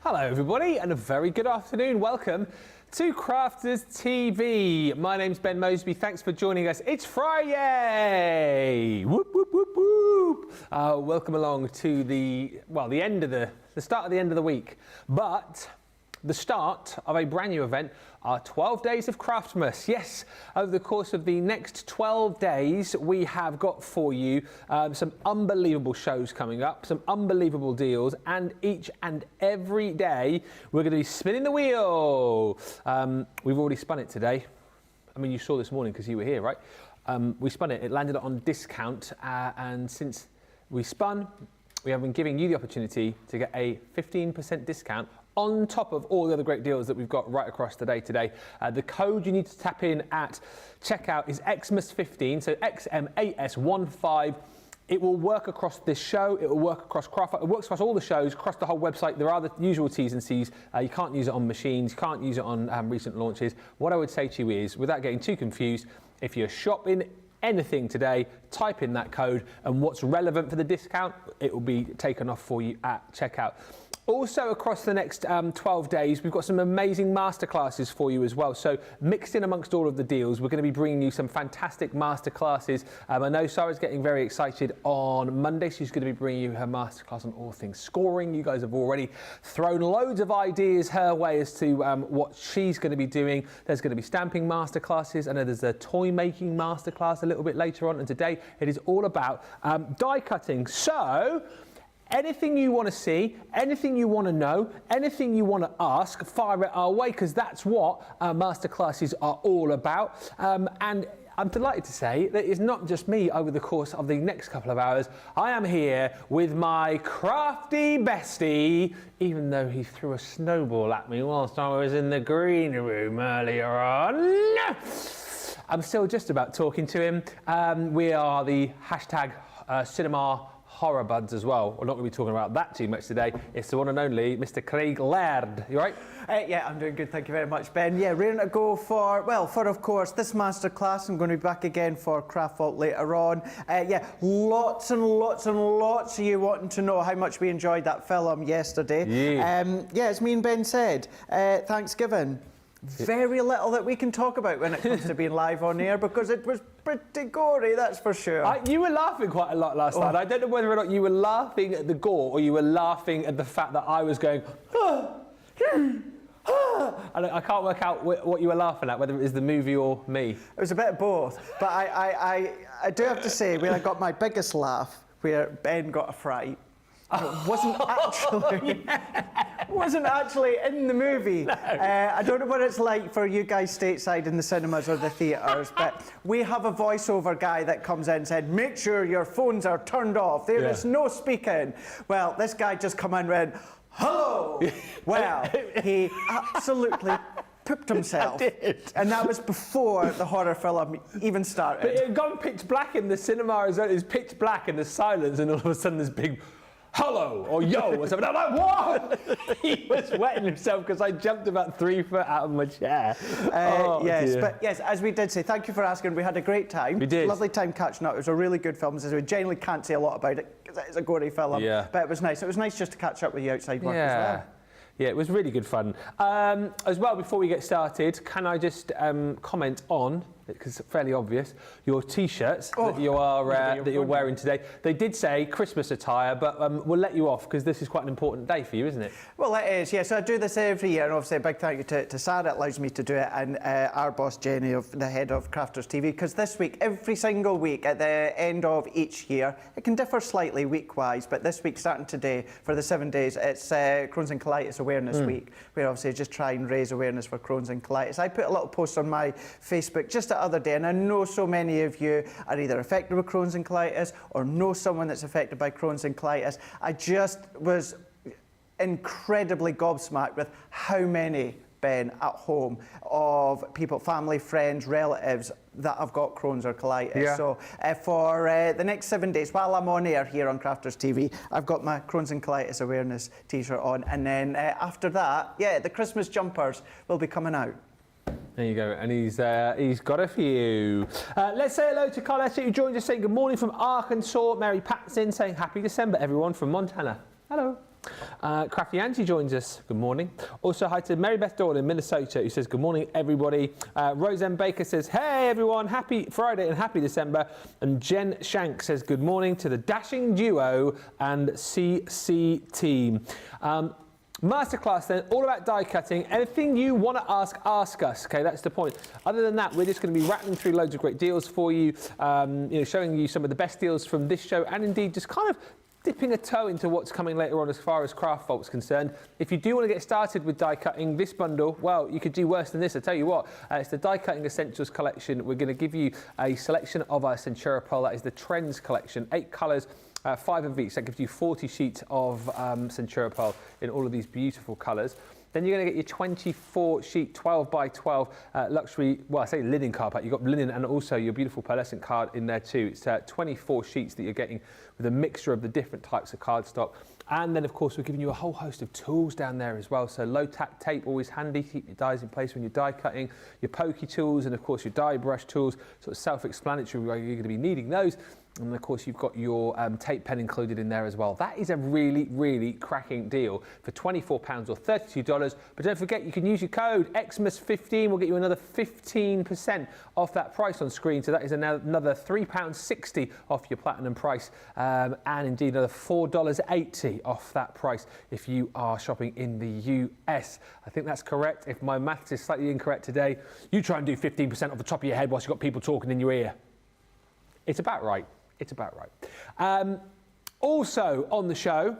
Hello everybody and a very good afternoon. Welcome to Crafters TV. My name's Ben Moseby. Thanks for joining us. It's Friday. Whoop, whoop, whoop, whoop. Welcome along to the start of the end of the week. But the start of a brand new event, our 12 days of Craftmas. Yes, over the course of the next 12 days, we have got for you some unbelievable shows coming up, some unbelievable deals, and each and every day, we're going to be spinning the wheel. We've already spun it today. I mean, you saw this morning because you were here, right? We spun it, it landed on discount, and since we spun, we have been giving you the opportunity to get a 15% discount on top of all the other great deals that we've got right across the day today. The code you need to tap in at checkout is XMAS15, so XMAS15. It will work across this show, it will work across Craft, it works across all the shows, across the whole website. There are the usual T's and C's. You can't use it on machines, you can't use it on recent launches. What I would say to you is, without getting too confused, if you're shopping anything today, type in that code, and what's relevant for the discount, it will be taken off for you at checkout. Also, across the next 12 days, we've got some amazing masterclasses for you as well. So mixed in amongst all of the deals, we're going to be bringing you some fantastic masterclasses. I know Sarah's getting very excited on Monday. She's going to be bringing you her masterclass on all things scoring. You guys have already thrown loads of ideas her way as to what she's going to be doing. There's going to be stamping masterclasses. I know there's a toy making masterclass a little bit later on. And today it is all about die cutting. So anything you want to see, anything you want to know, anything you want to ask, fire it our way, because that's what masterclasses are all about. And I'm delighted to say that it's not just me over the course of the next couple of hours. I am here with my crafty bestie, even though he threw a snowball at me whilst I was in the green room earlier on. I'm still just about talking to him. We are the hashtag cinema horror buds as well. We're not going to be talking about that too much today. It's the one and only Mr. Craig Laird. You right? Yeah, I'm doing good. Thank you very much, Ben. Yeah, ready to go for of course, this masterclass. I'm going to be back again for Craft Vault later on. Yeah, lots and lots and lots of you wanting to know how much we enjoyed that film yesterday. Yeah, as me and Ben said, Thanksgiving. Very little that we can talk about when it comes to being live on air, because it was pretty gory, that's for sure. You were laughing quite a lot last night. I don't know whether or not you were laughing at the gore or you were laughing at the fact that I was going, and I can't work out what you were laughing at, whether it was the movie or me. It was a bit of both, but I do have to say, where I got my biggest laugh, where Ben got a fright. It wasn't actually in the movie. No. I don't know what it's like for you guys stateside in the cinemas or the theatres, but we have a voiceover guy that comes in and said, make sure your phones are turned off. There is no speaking. Well, this guy just come in and read, hello. Well, he absolutely pooped himself. I did. And that was before the horror film even started. But it had gone pitch black in the cinema as well. It was pitch black and there's silence, and all of a sudden this big hello or yo or something. I'm like, what? He was wetting himself because I jumped about 3 foot out of my chair. Yes, but yes, as we did say, thank you for asking. We had a great time. We did. Lovely time catching up. It was a really good film. We generally can't say a lot about it because it's a gory film. Yeah. But it was nice. It was nice just to catch up with you outside work as well. Yeah, it was really good fun. As well, before we get started, can I just comment on, because it's fairly obvious, your T-shirts that you're wearing today. They did say Christmas attire, but we'll let you off because this is quite an important day for you, isn't it? Well, it is, yeah. So I do this every year, and obviously a big thank you to Sarah that allows me to do it, and our boss Jenny, the head of Crafters TV, because this week, every single week at the end of each year, it can differ slightly week-wise, but this week, starting today, for the 7 days, it's Crohn's and Colitis Awareness Week, where obviously just try and raise awareness for Crohn's and colitis. I put a little post on my Facebook just the other day, and I know so many of you are either affected with Crohn's and colitis or know someone that's affected by Crohn's and colitis. I just was incredibly gobsmacked with how many, Ben, at home, of people, family, friends, relatives that have got Crohn's or colitis. Yeah. So for the next 7 days, while I'm on air here on Crafters TV, I've got my Crohn's and Colitis Awareness T-shirt on, and then after that, yeah, the Christmas jumpers will be coming out. There you go, and he's got a few. Let's say hello to Carletta, who joined us saying good morning from Arkansas. Mary Patson saying happy December, everyone from Montana. Hello. Crafty Auntie joins us. Good morning. Also, hi to Mary Beth Doyle in Minnesota, who says, good morning, everybody. Roseanne Baker says, hey, everyone, happy Friday and happy December. And Jen Shank says, good morning to the Dashing Duo and CC team. Masterclass then, all about die cutting. Anything you want to ask us. Okay, that's the point. Other than that, we're just going to be rattling through loads of great deals for you, showing you some of the best deals from this show, and indeed just kind of dipping a toe into what's coming later on as far as Craft Vault's concerned. If you do want to get started with die cutting, this bundle, well, you could do worse than this. I tell you what, it's the Die Cutting Essentials collection. We're going to give you a selection of our Centura Pearl. That is the Trends collection, 8 colours. 5 of each. That gives you 40 sheets of Centura Pearl in all of these beautiful colours. Then you're going to get your 24 sheet 12 by 12 luxury, well, I say linen card pack. You've got linen and also your beautiful pearlescent card in there too. It's 24 sheets that you're getting with a mixture of the different types of cardstock. And then, of course, we're giving you a whole host of tools down there as well. So low-tack tape, always handy to keep your dies in place when you're die cutting. Your pokey tools and, of course, your die brush tools. Sort of self-explanatory, you're going to be needing those. And, of course, you've got your tape pen included in there as well. That is a really, really cracking deal for £24 or $32. But don't forget, you can use your code XMAS15. We'll get you another 15% off that price on screen. So that is another £3.60 off your platinum price. And, indeed, another $4.80 off that price if you are shopping in the US. I think that's correct. If my maths is slightly incorrect today, you try and do 15% off the top of your head whilst you've got people talking in your ear. It's about right. It's about right. Also on the show,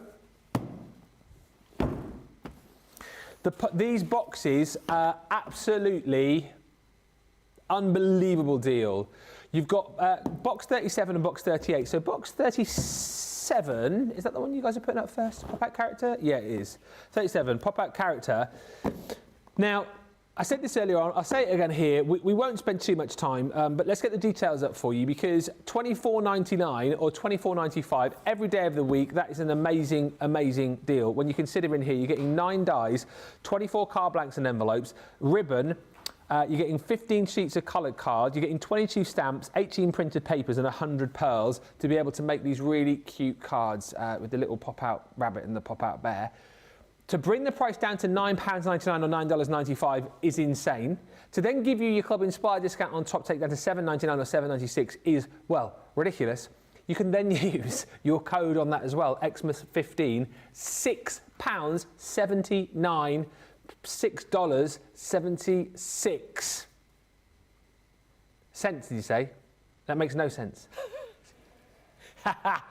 these boxes are absolutely unbelievable deal. You've got box 37 and box 38. So box 37, is that the one you guys are putting up first? Pop-out character? Yeah, it is. 37, pop-out character. Now, I said this earlier on, I'll say it again here, we won't spend too much time, but let's get the details up for you because $24.99 or $24.95 every day of the week, that is an amazing, amazing deal. When you consider in here, you're getting 9 dies, 24 card blanks and envelopes, ribbon, you're getting 15 sheets of coloured card, you're getting 22 stamps, 18 printed papers and 100 pearls to be able to make these really cute cards with the little pop-out rabbit and the pop-out bear. To bring the price down to £9.99 or $9.95 is insane. To then give you your Club Inspire discount on top, take that to $7.99 or $7.96 is, well, ridiculous. You can then use your code on that as well, XMAS15, £6.79, $6.76. Cents, did you say? That makes no sense. I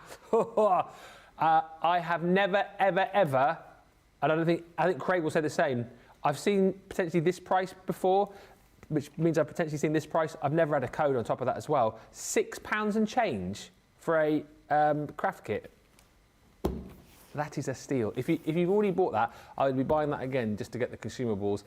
have never, ever, ever, and I think Craig will say the same. I've seen potentially this price before, which means I've potentially seen this price. I've never had a code on top of that as well. £6 and change for a craft kit. That is a steal. If you've already bought that, I would be buying that again just to get the consumables.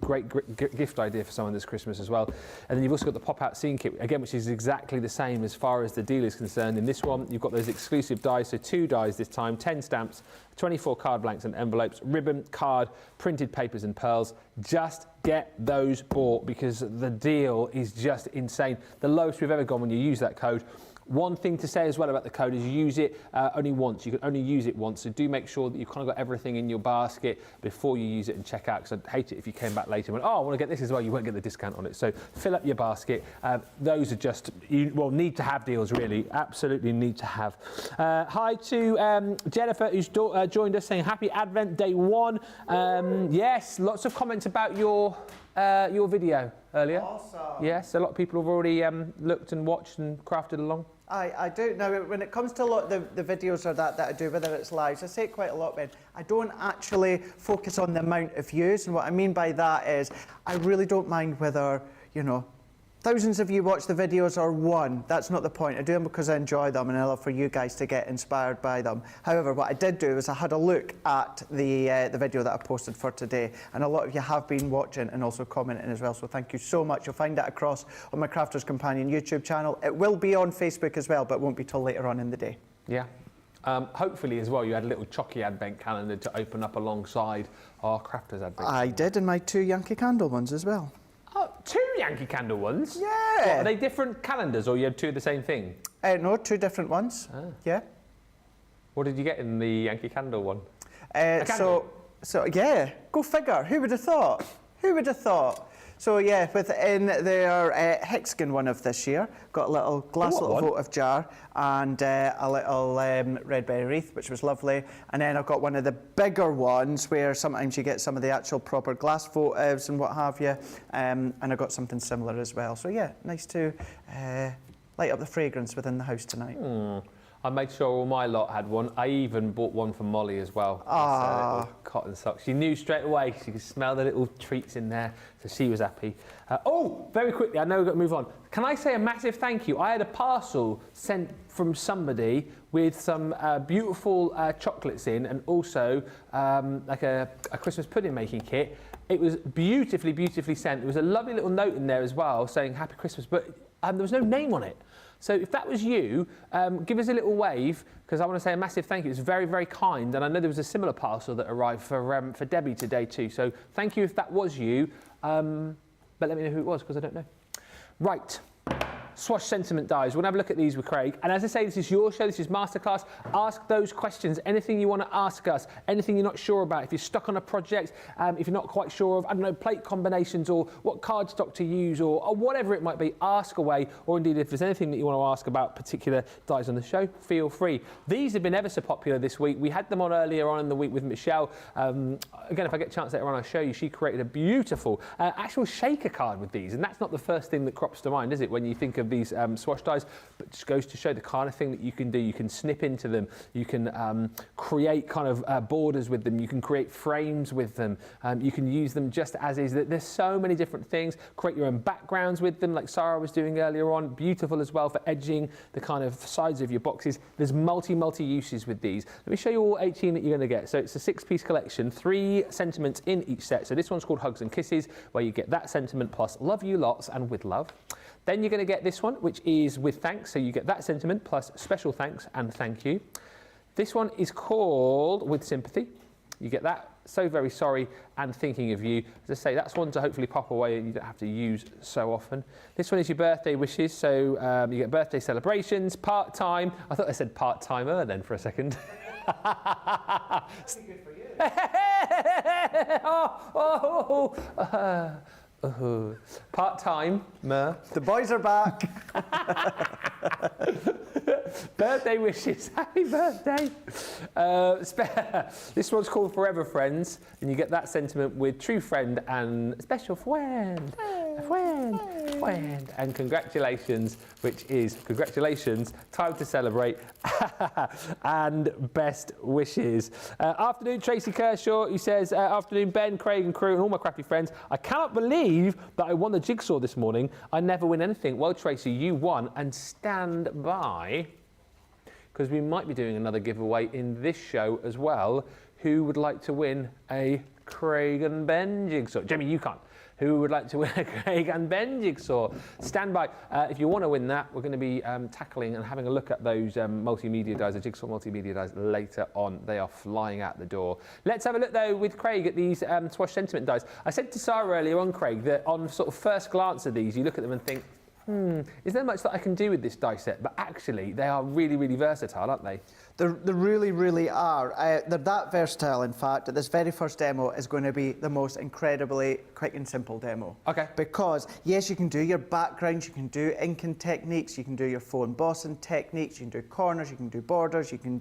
Great gift idea for someone this Christmas as well. And then you've also got the pop-out scene kit, again, which is exactly the same as far as the deal is concerned. In this one, you've got those exclusive dies, so 2 dies this time, 10 stamps, 24 card blanks and envelopes, ribbon, card, printed papers and pearls. Just get those bought because the deal is just insane. The lowest we've ever gone when you use that code. One thing to say as well about the code is you use it only once. You can only use it once. So do make sure that you've kind of got everything in your basket before you use it and check out. Because I'd hate it if you came back later and went, oh, I want to get this as well. You won't get the discount on it. So fill up your basket. Those are just, need to have deals really. Absolutely need to have. Hi to Jennifer who's joined us saying happy Advent Day 1. Yes, lots of comments about your video earlier. Awesome. Yes, a lot of people have already looked and watched and crafted along. I do. Now, when it comes to a lot of the videos or that I do, whether it's lives, I say it quite a lot, Ben, I don't actually focus on the amount of views. And what I mean by that is I really don't mind whether, thousands of you watch the videos or 1. That's not the point. I do them because I enjoy them and I love for you guys to get inspired by them. However, what I did do is I had a look at the video that I posted for today, and a lot of you have been watching and also commenting as well, so thank you so much. You'll find that across on my Crafter's Companion YouTube channel. It will be on Facebook as well, but won't be till later on in the day. Yeah. Hopefully as well you had a little Chocky Advent calendar to open up alongside our Crafter's Advent. I did, and my 2 Yankee Candle ones as well. Oh, 2 Yankee Candle ones? Yeah. What, are they different calendars or you had 2 of the same thing? No, 2 different ones. Ah. Yeah. What did you get in the Yankee Candle one? So yeah, go figure. Who would have thought? Who would have thought? So yeah, within their hexagon one of this year, got a little glass little votive jar and a little red berry wreath, which was lovely. And then I've got one of the bigger ones where sometimes you get some of the actual proper glass votives and what have you. And I got something similar as well. So yeah, nice to light up the fragrance within the house tonight. I made sure all my lot had one. I even bought one for Molly as well. Little cotton socks. She knew straight away. She could smell the little treats in there, so she was happy. Very quickly, I know we've got to move on. Can I say a massive thank you? I had a parcel sent from somebody with some beautiful chocolates in, and also like a Christmas pudding making kit. It was beautifully, beautifully sent. There was a lovely little note in there as well saying Happy Christmas, but there was no name on it. So if that was you, give us a little wave, because I want to say a massive thank you. It was very, very kind. And I know there was a similar parcel that arrived for Debbie today too. So thank you if that was you. But let me know who it was, because I don't know. Right. Swash sentiment dies. We're going to have a look at these with Craig. And as I say, this is your show. This is Masterclass. Ask those questions. Anything you want to ask us. Anything you're not sure about. If you're stuck on a project, if you're not quite sure of, I don't know, plate combinations or what card stock to use or whatever it might be, ask away. Or indeed, if there's anything that you want to ask about particular dies on the show, feel free. These have been ever so popular this week. We had them on earlier on in the week with Michelle. Again, if I get a chance later on, I'll show you. She created a beautiful actual shaker card with these. And that's not the first thing that crops to mind, is it, when you think of these swash dies, but just goes to show the kind of thing that you can do. You can snip into them, you can create kind of borders with them, you can create frames with them, you can use them just as is. There's so many different things. Create your own backgrounds with them, like Sarah was doing earlier on. Beautiful as well for edging the kind of sides of your boxes. There's multi uses with these. Let me show you all 18 that you're going to get. So it's a 6-piece collection, 3 sentiments in each set. So this one's called Hugs and Kisses, where you get that sentiment plus love you lots and with love. Then you're going to get this one, which is with thanks. So you get that sentiment plus special thanks and thank you. This one is called with sympathy. You get that, so very sorry and thinking of you. As I say, that's one to hopefully pop away and you don't have to use so often. This one is your birthday wishes. So you get birthday celebrations, part-time. I thought I said part-timer then for a second. That'd be good for you. Part-time. The boys are back. Birthday wishes. Happy birthday. This one's called Forever Friends, and you get that sentiment with true friend and special friend. Friend. And congratulations, which is congratulations, time to celebrate, and best wishes. Afternoon, Tracy Kershaw, who says, afternoon, Ben, Craig and crew and all my crappy friends. I cannot believe that I won the Jigsaw this morning. I never win anything. Well, Tracy, you won, and stand by, because we might be doing another giveaway in this show as well. Who would like to win a Craig and Ben Jigsaw? Jamie, you can't. Who would like to win a Craig and Ben Jigsaw? Stand by. If you want to win that, we're going to be tackling and having a look at those multimedia dies, the Jigsaw multimedia dies later on. They are flying out the door. Let's have a look, though, with Craig at these swash sentiment dies. I said to Sarah earlier on, Craig, that on sort of first glance of these, you look at them and think, is there much that I can do with this die set? But actually, they are really, really versatile, aren't they? They really, really are. They're that versatile, in fact, that this very first demo is going to be the most incredibly quick and simple demo. Okay. Because, yes, you can do your backgrounds, you can do inking techniques, you can do your faux embossing techniques, you can do corners, you can do borders, you can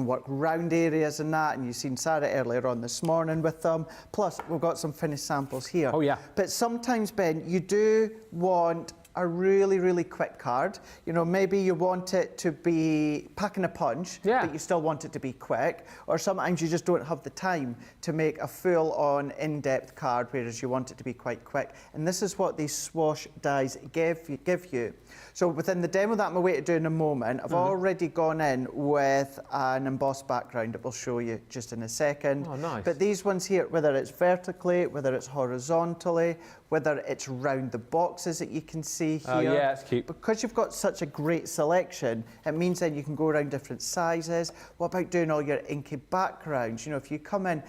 work round areas and that, and you've seen Sarah earlier on this morning with them. Plus, we've got some finished samples here. Oh, yeah. But sometimes, Ben, you do want a really, really quick card. You know, maybe you want it to be packing a punch, but you still want it to be quick. Or sometimes you just don't have the time to make a full-on, in-depth card, whereas you want it to be quite quick. And this is what these swash dies give you. So within the demo that I'm away to do in a moment, I've already gone in with an embossed background that we'll show you just in a second. Oh, nice. But these ones here, whether it's vertically, whether it's horizontally, whether it's round the boxes that you can see here. Oh yeah, that's cute. Because you've got such a great selection, it means then you can go around different sizes. What about doing all your inky backgrounds? You know, if you come in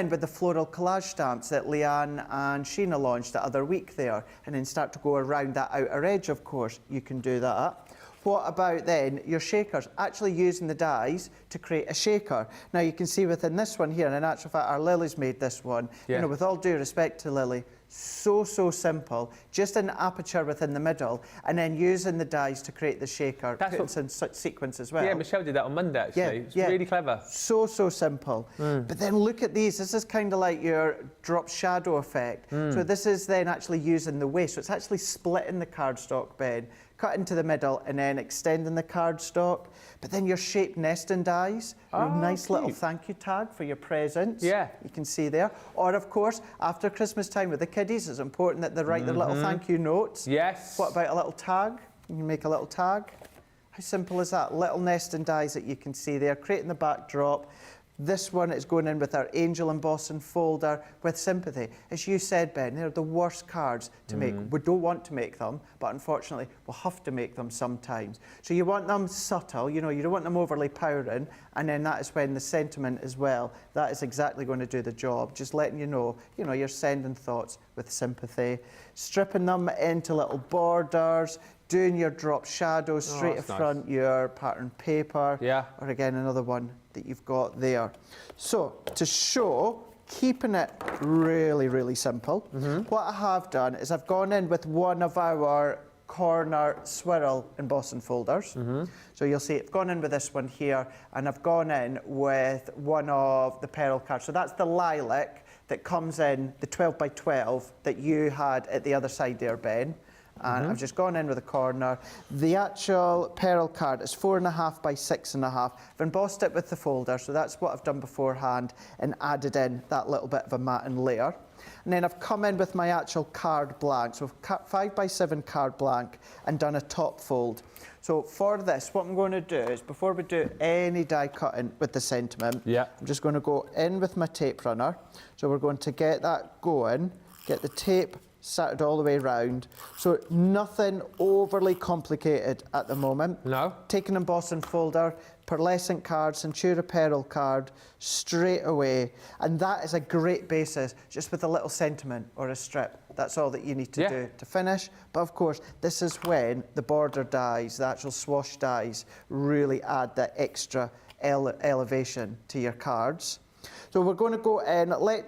with the floral collage stamps that Leanne and Sheena launched the other week there, and then start to go around that outer edge, of course, you can do that. What about then your shakers? Actually using the dies to create a shaker. Now you can see within this one here, and in actual fact our Lily's made this one. Yeah. You know, with all due respect to Lily, so simple. Just an aperture within the middle, and then using the dies to create the shaker. That's Put in such sequence as well. Yeah, Michelle did that on Monday actually. It's really clever. So simple. But then look at these. This is kind of like your drop shadow effect. So this is then actually using the waste. So it's actually splitting the cardstock, Ben, cut into the middle and then extending the cardstock. But then your shaped nesting dies, a nice little thank you tag for your presents. Yeah. You can see there. Or of course, after Christmas time with the kiddies, it's important that they write their little thank you notes. Yes. What about a little tag? You can make a little tag. How simple is that? Little nesting dies that you can see there, creating the backdrop. This one is going in with our angel embossing folder with sympathy. As you said, Ben, they're the worst cards to make. We don't want to make them, but unfortunately, we'll have to make them sometimes. So you want them subtle, you know, you don't want them overly powering, and then that is when the sentiment as well, that is exactly going to do the job. Just letting you know, you're sending thoughts with sympathy. Stripping them into little borders, doing your drop shadows straight in front, your pattern paper, or again, another one that you've got there. So to show, keeping it really simple, what I have done is I've gone in with one of our corner swirl embossing folders. So you'll see I've gone in with this one here, and I've gone in with one of the pearl cards. So that's the lilac that comes in, the 12 by 12 that you had at the other side there, Ben. And I've just gone in with a corner. The actual pearl card is 4.5 by 6.5. I've embossed it with the folder, so that's what I've done beforehand, and added in that little bit of a matting layer. And then I've come in with my actual card blank, so 5 by 7 card blank, and done a top fold. So for this, what I'm going to do is, before we do any die cutting with the sentiment, I'm just going to go in with my tape runner. So we're going to get that going, get the tape started all the way round. So nothing overly complicated at the moment. No. Take an embossing folder, pearlescent card, Centura Pearl card, straight away. And that is a great basis, just with a little sentiment or a strip. That's all that you need to do to finish. But of course, this is when the border dies, the actual swash dies, really add that extra elevation to your cards. So we're going to go in, we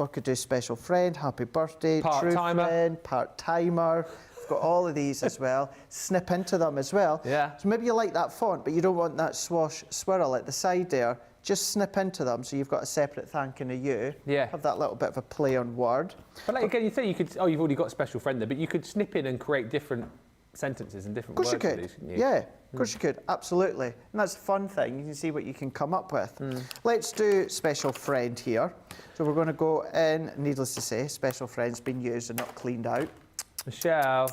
could do special friend, happy birthday, true friend, part-timer. We've got all of these as well. Snip into them as well. Yeah. So maybe you like that font, but you don't want that swash swirl at the side there. Just snip into them so you've got a separate thanking of you. Yeah. Have that little bit of a play on word. But like again, you say you could, you've already got special friend there, but you could snip in and create different sentences and different words. Of course you could. Yeah. Of course you could, absolutely. And that's the fun thing, you can see what you can come up with. Let's do special friend here. So we're going to go in, needless to say, special friend's been used and not cleaned out. Michelle.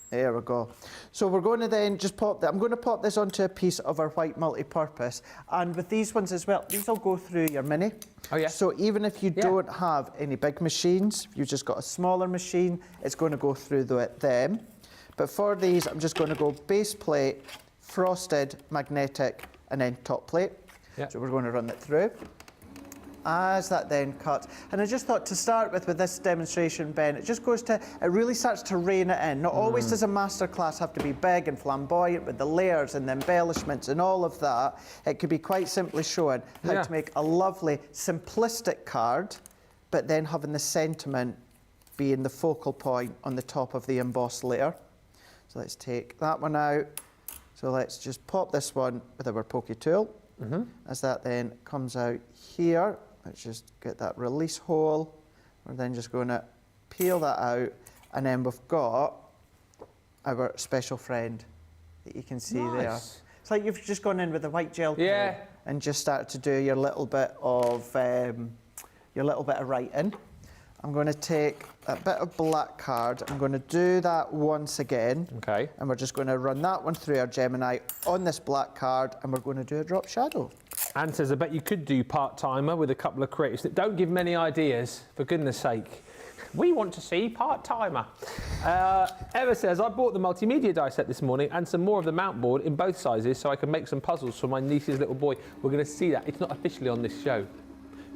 There we go. So we're going to then just pop that. I'm going to pop this onto a piece of our white multi-purpose. And with these ones as well, these will go through your mini. Oh, yeah. So even if you don't have any big machines, if you've just got a smaller machine, it's going to go through them. But for these, I'm just going to go base plate, frosted, magnetic, and then top plate. So we're going to run it through. As that then cuts. And I just thought to start with this demonstration, Ben, it really starts to rein it in. Not always does a masterclass have to be big and flamboyant with the layers and the embellishments and all of that. It could be quite simply showing how to make a lovely, simplistic card, but then having the sentiment being the focal point on the top of the embossed layer. So let's take that one out. So let's just pop this one with our pokey tool. As that then comes out here, let's just get that release hole. We're then just going to peel that out, and then we've got our special friend that you can see there. It's like you've just gone in with a white gel pen and just started to do your little bit of writing. I'm going to take a bit of black card. I'm going to do that once again. Okay. And we're just going to run that one through our Gemini on this black card, and we're going to do a drop shadow. Anne says, I bet you could do part-timer with a couple of creatives. Don't give many ideas, for goodness sake. We want to see part-timer. Eva says, I bought the multimedia die set this morning and some more of the mount board in both sizes so I can make some puzzles for my niece's little boy. We're going to see that. It's not officially on this show.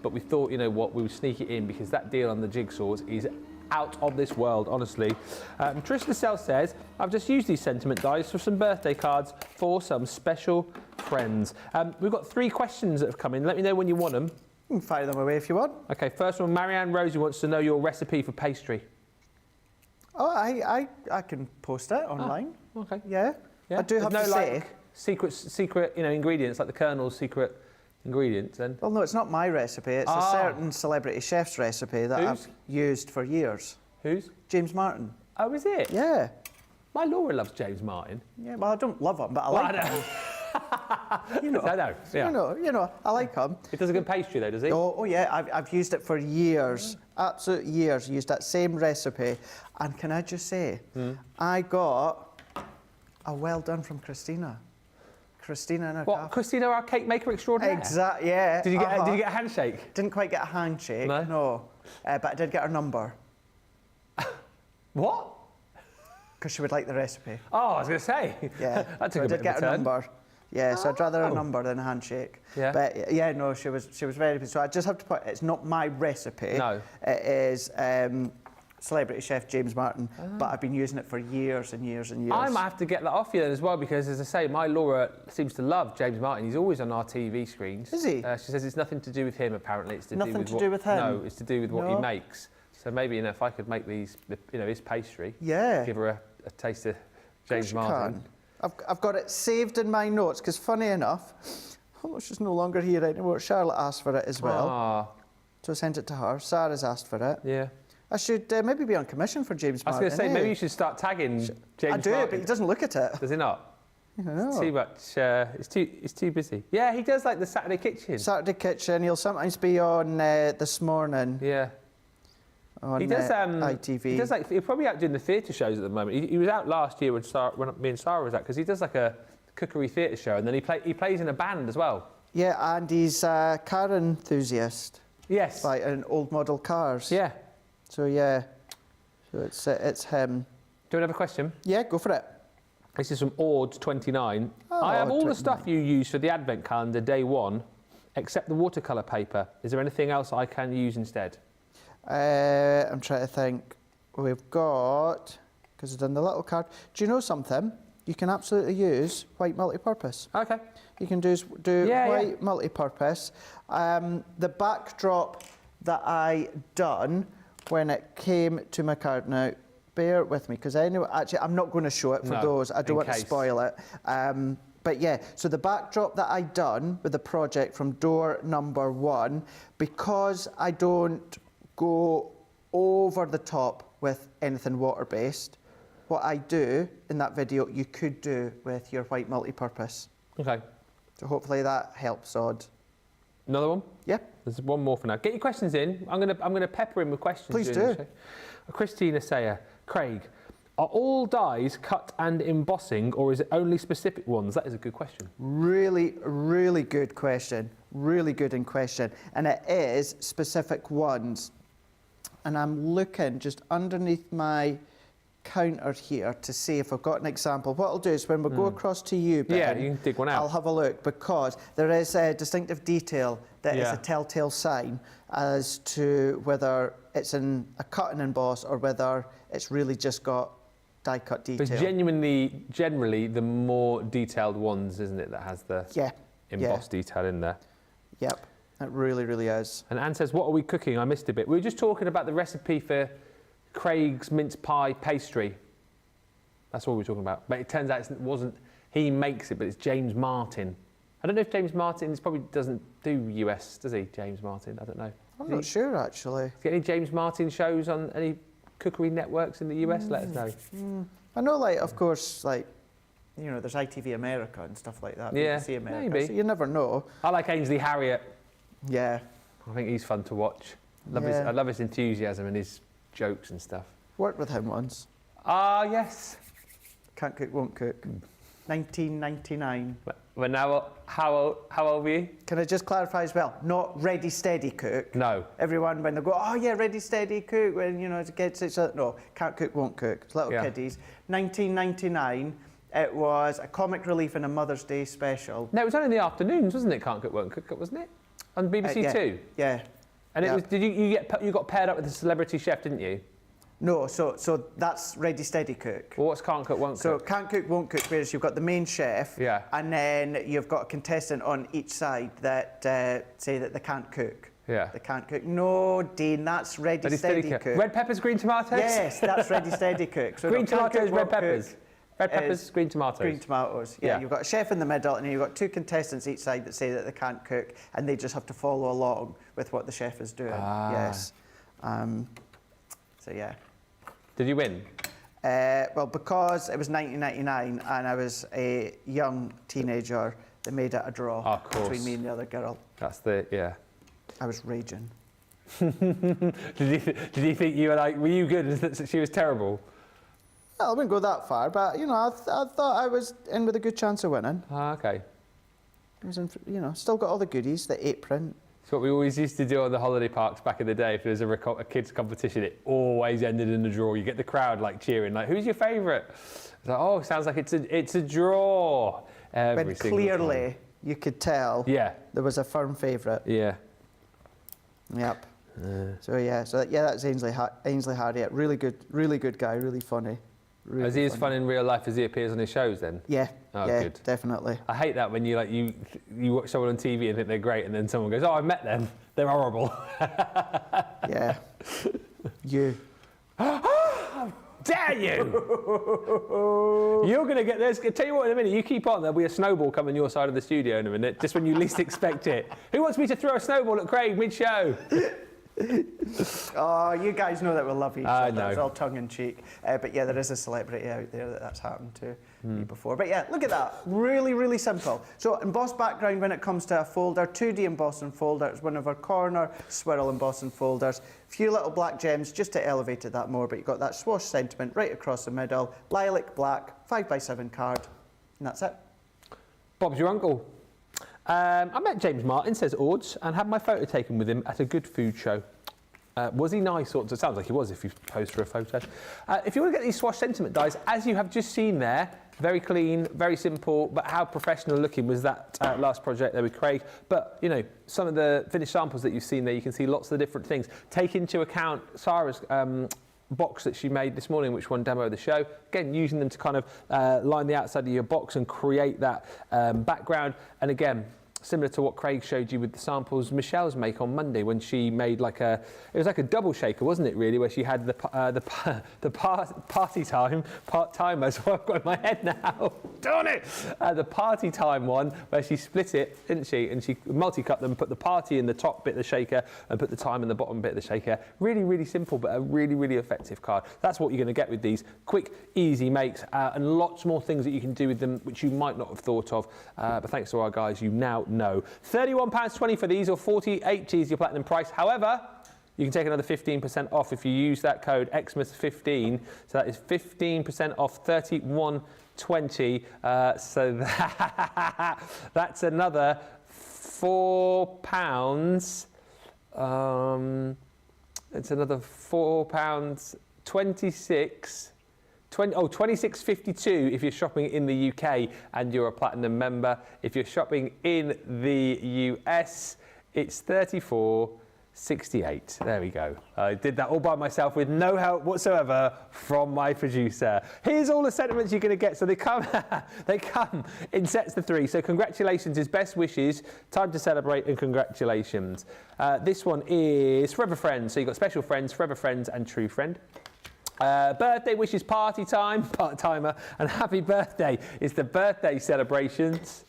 But we thought, you know what, we would sneak it in because that deal on the jigsaws is out of this world, honestly. Trish Lascelles says, I've just used these sentiment dies for some birthday cards for some special friends. We've got 3 questions that have come in. Let me know when you want them. You can fire them away if you want. Okay, first one, Marianne Rosie wants to know your recipe for pastry. Oh, I can post it online. Okay. Yeah. I do have to say. Secret, ingredients, like the Colonel's secret ingredients, then? Well, no, it's not my recipe. It's a certain celebrity chef's recipe that I've used for years. Whose? James Martin. Oh, is it? Yeah. My Laura loves James Martin. Yeah, well, I don't love him, but I like him. I know. Yeah. You know, I like him. He does a good pastry, though, does he? Oh yeah, I've used it for years, absolute years. Used that same recipe, and can I just say, I got a well done from Christina. Christina and her What? Christina, our cake maker extraordinaire? Exactly. Yeah. Did you get a handshake? Didn't quite get a handshake. No. But I did get her number. What? Because she would like the recipe. Oh, I was going to say. Yeah. That So took I a did bit get of a her turn. number. Yeah, so I'd rather a number than a handshake. Yeah. But yeah, no, she was very. So I just have to put, it's not my recipe. No. It is celebrity chef James Martin, but I've been using it for years and years and years. I might have to get that off you then as well, because as I say, my Laura seems to love James Martin. He's always on our TV screens. Is he? She says it's nothing to do with him, apparently. It's to Nothing do to with do with him? No, it's to do with what he No. makes. So maybe, if I could make these, his pastry, Yeah. give her a taste of James Martin. I've got it saved in my notes, because funny enough, she's no longer here anymore. Charlotte asked for it as well. Ah, So I sent it to her. Sarah's asked for it. yeah. I should maybe be on commission for James I was Martin. going to say, maybe you should start tagging James I do, Martin. but he doesn't look at it. Does he not? No. Too much. It's too busy. Yeah, he does like the Saturday Kitchen. Saturday Kitchen. He'll sometimes be on This Morning. Yeah. On He does. ITV. He does he's probably out doing the theatre shows at the moment. He was out last year when me and Sarah was out, because he does like a cookery theatre show, and then he plays in a band as well. Yeah, and he's a car enthusiast. Yes. Like in old model cars. Yeah. So yeah. So it's him. Do you have a question? Yeah, go for it. This is from Ord29. Oh, I have all the Ord29. stuff you use for the advent calendar day 1, except the watercolour paper. Is there anything else I can use instead? I'm trying to think. We've got, because I've done the little card. Do you know something? You can absolutely use white multi-purpose. Okay. You can do white multi-purpose. The backdrop that I done when it came to my card now, bear with me, because anyway, actually, I'm not going to show it for those. I don't want to spoil it. But yeah, so the backdrop that I done with the project from door number 1, because I don't go over the top with anything water-based, what I do in that video, you could do with your white multi-purpose. Okay. So hopefully that helps, Odd. Another one? Yeah. There's one more for now. Get your questions in. I'm gonna pepper in with questions. Please during do. the show. Christina Sayer, Craig, are all dies cut and embossing, or is it only specific ones? That is a good question. Really, really good question. Really good in question. And it is specific ones. And I'm looking just underneath my counter here to see if I've got an example. What I'll do is when we go across to you, Ben, Yeah, you can dig one out. I'll have a look, because there is a distinctive detail that is a telltale sign as to whether it's in a cut and emboss or whether it's really just got die cut detail. But generally, the more detailed ones, isn't it, that has the embossed detail in there? Yep, it really, really is. And Anne says, what are we cooking? I missed a bit. We were just talking about the recipe for Craig's mince pie pastry. That's all we were talking about. But it turns out it wasn't, he makes it, but it's James Martin. I don't know if James Martin probably doesn't do US, does he, James Martin? I don't know. I'm not sure, actually. Get any James Martin shows on any cookery networks in the US? Let us know. I know, like, of course, like, you know, there's ITV America and stuff like that. Yeah, BBC America, maybe. so you never know. I like Ainsley Harriott. Yeah. I think he's fun to watch. I love his enthusiasm and his jokes and stuff. Worked with him once. Ah, yes. Can't cook, won't cook. 1999. But now, how old were you? Can I just clarify as well? Not ready, steady cook. No. Everyone, when they go, oh yeah, ready, steady cook, when, you know, as a kid, no, can't cook, won't cook. It's little kiddies. 1999, it was a comic relief and a Mother's Day special. No, it was only in the afternoons, wasn't it? Can't Cook, Won't Cook, wasn't it? On BBC Two. Yeah. And it was. Did you got paired up with a celebrity chef, didn't you? No, so that's ready, steady cook. Well, what's can't cook, won't So cook? can't cook, won't cook, whereas you've got the main chef, Yeah. and then you've got a contestant on each side that say that they can't cook. Yeah. They can't cook. No, Dean, that's ready, steady cook. Red peppers, green tomatoes? Yes, that's ready, steady cook. So Green we've got can't tomatoes, cook, red won't peppers. cook Red peppers, is green tomatoes. Green tomatoes. Yeah, Yeah. you've got a chef in the middle, and then you've got two contestants each side that say that they can't cook, and they just have to follow along with what the chef is doing. Ah. Yes. So yeah. Did you win? Well, because it was 1999 and I was a young teenager, they made it a draw Of course. between me and the other girl. That's the, yeah. I was raging. Did you think you were like, were you good and that she was terrible? Well, I wouldn't go that far, but you know, I thought I was in with a good chance of winning. Ah, okay. I was in, you know, still got all the goodies, the apron. It's what we always used to do on the holiday parks back in the day. If there was a kids' competition, it always ended in a draw. You get the crowd like cheering, like, "Who's your favourite?" It's like, "Oh, sounds like it's a draw." Every When single clearly time. you could tell Yeah. there was a firm favourite. Yeah. Yep. So that's Ainsley Harriott. Really good guy, really funny. Really Is he as fun in real life as he appears on his shows then? Yeah. Oh, yeah, good. definitely. I hate that when you watch someone on TV and think they're great, and then someone goes, "Oh, I've met them. They're horrible." Yeah. You. Dare you! You're going to get this. I'll tell you what, in a minute, you keep on. There'll be a snowball coming your side of the studio in a minute, just when you least expect it. Who wants me to throw a snowball at Craig mid-show? Oh, you guys know that we love each I other. know. It's all tongue in cheek. But yeah, there is a celebrity out there that's happened to me before. But yeah, look at that. Really, really simple. So embossed background when it comes to a folder, 2D embossing folder. It's one of our corner swirl embossing folders. Few little black gems just to elevate it that more, but you've got that swoosh sentiment right across the middle. Lilac black, 5x7 card. And that's it. Bob's your uncle. I met James Martin, says Ords, and had my photo taken with him at a good food show. Was he nice? It sounds like he was if you posed for a photo. If you want to get these swash sentiment dies, as you have just seen there, very clean, very simple, but how professional looking was that last project there with Craig. But, you know, some of the finished samples that you've seen there, you can see lots of different things. Take into account Sarah's box that she made this morning, which won demo of the show. Again, using them to kind of line the outside of your box and create that background. And again, similar to what Craig showed you with the samples Michelle's make on Monday when she made it was like a double shaker, wasn't it really, where she had the party time, part-timer, so I've got in my head now, darn it, the party time one where she split it, didn't she, and she multi-cut them, put the party in the top bit of the shaker and put the time in the bottom bit of the shaker. Really, really simple, but a really, really effective card. That's what you're going to get with these quick, easy makes, and lots more things that you can do with them which you might not have thought of, but thanks to our guys, you now know. £31.20 for these, or 48g is your platinum price. However, you can take another 15% off if you use that code Xmas15. So that is 15% off, £31.20. So that's another £4. It's another £4.26. 26.52 if you're shopping in the UK and you're a platinum member. If you're shopping in the US, it's 34.68. There we go. I did that all by myself with no help whatsoever from my producer. Here's all the sentiments you're going to get. So they come, they come in sets of 3. So congratulations is best wishes, time to celebrate, and congratulations. This one is Forever Friends. So you've got special friends, Forever Friends, and True Friend. Birthday wishes, party time, part-timer, and happy birthday is the birthday celebrations.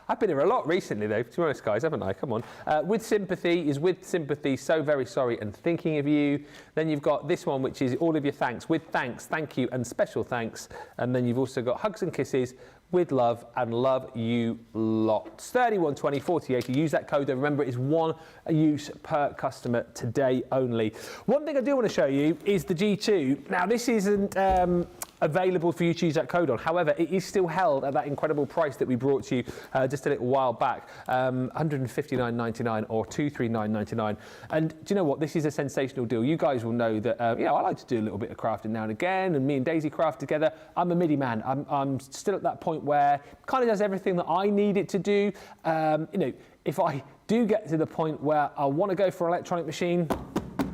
I've been here a lot recently though, to be honest guys, haven't I? Come on. With sympathy is with sympathy, so very sorry and thinking of you. Then you've got this one, which is all of your thanks, with thanks, thank you, and special thanks. And then you've also got hugs and kisses, with love, and love you lots. 31.20, 48. Use that code. Remember, it is one use per customer today only. One thing I do want to show you is the G2. Now, this isn't available for you to use that code on. However, it is still held at that incredible price that we brought to you just a little while back, $159.99 or $239.99. And do you know what? This is a sensational deal. You guys will know that, I like to do a little bit of crafting now and again, and me and Daisy craft together. I'm a MIDI man. I'm still at that point where it kind of does everything that I need it to do. If I do get to the point where I want to go for an electronic machine,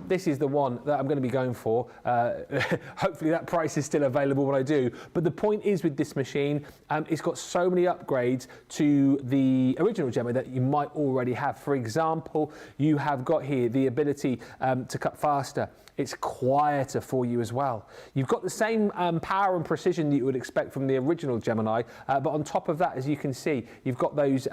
this is the one that I'm going to be going for. Hopefully that price is still available when I do. But the point is with this machine, it's got so many upgrades to the original Gemini that you might already have. For example, you have got here the ability to cut faster. It's quieter for you as well. You've got the same power and precision that you would expect from the original Gemini, but on top of that, as you can see, you've got those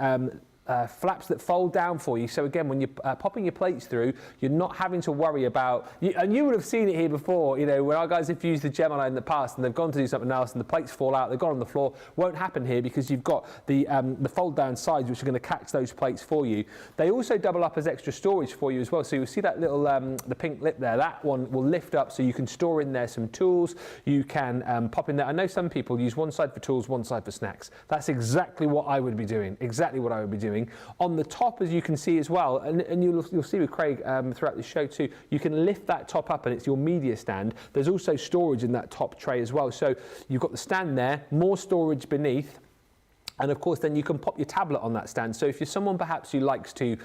flaps that fold down for you. So again, when you're popping your plates through, you're not having to worry about, and you would have seen it here before, you know, when our guys have used the Gemini in the past and they've gone to do something else and the plates fall out, they've gone on the floor. Won't happen here because you've got the fold down sides which are going to catch those plates for you. They also double up as extra storage for you as well. So you'll see that little, the pink lip there, that one will lift up so you can store in there some tools. You can pop in there. I know some people use one side for tools, one side for snacks. That's exactly what I would be doing, exactly what I would be doing. On the top, as you can see as well, and you'll see with Craig throughout the show too, you can lift that top up and it's your media stand. There's also storage in that top tray as well. So you've got the stand there, more storage beneath. And of course, then you can pop your tablet on that stand. So if you're someone perhaps who likes to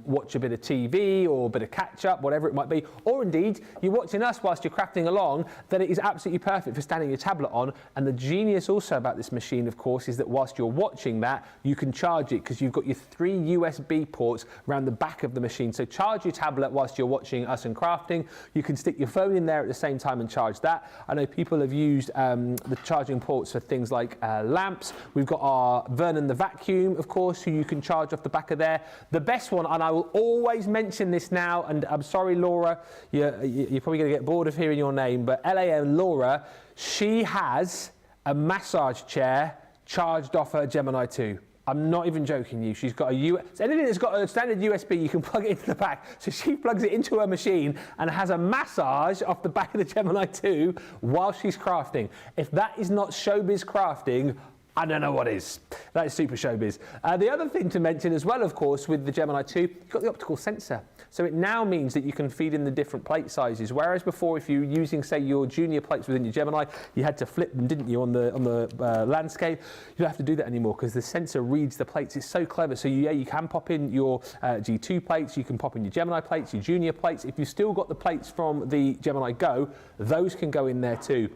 watch a bit of TV or a bit of catch up, whatever it might be, or indeed you're watching us whilst you're crafting along, then it is absolutely perfect for standing your tablet on. And the genius also about this machine, of course, is that whilst you're watching that, you can charge it because you've got your 3 USB ports around the back of the machine. So charge your tablet whilst you're watching us and crafting. You can stick your phone in there at the same time and charge that. I know people have used the charging ports for things like lamps. We've got our Vernon the vacuum, of course, who you can charge off the back of there. The best one, and I will always mention this now, and I'm sorry, Laura, you're probably going to get bored of hearing your name, but LAN Laura, she has a massage chair charged off her Gemini II. I'm not even joking you. She's got anything that's got a standard USB, you can plug it into the back. So she plugs it into her machine and has a massage off the back of the Gemini II while she's crafting. If that is not showbiz crafting, I don't know what is. That is super showbiz. The other thing to mention as well, of course, with the Gemini 2, you've got the optical sensor. So it now means that you can feed in the different plate sizes. Whereas before, if you're using, say, your junior plates within your Gemini, you had to flip them, didn't you, on the landscape? You don't have to do that anymore because the sensor reads the plates. It's so clever. So you can pop in your G2 plates, you can pop in your Gemini plates, your junior plates. If you've still got the plates from the Gemini Go, those can go in there too.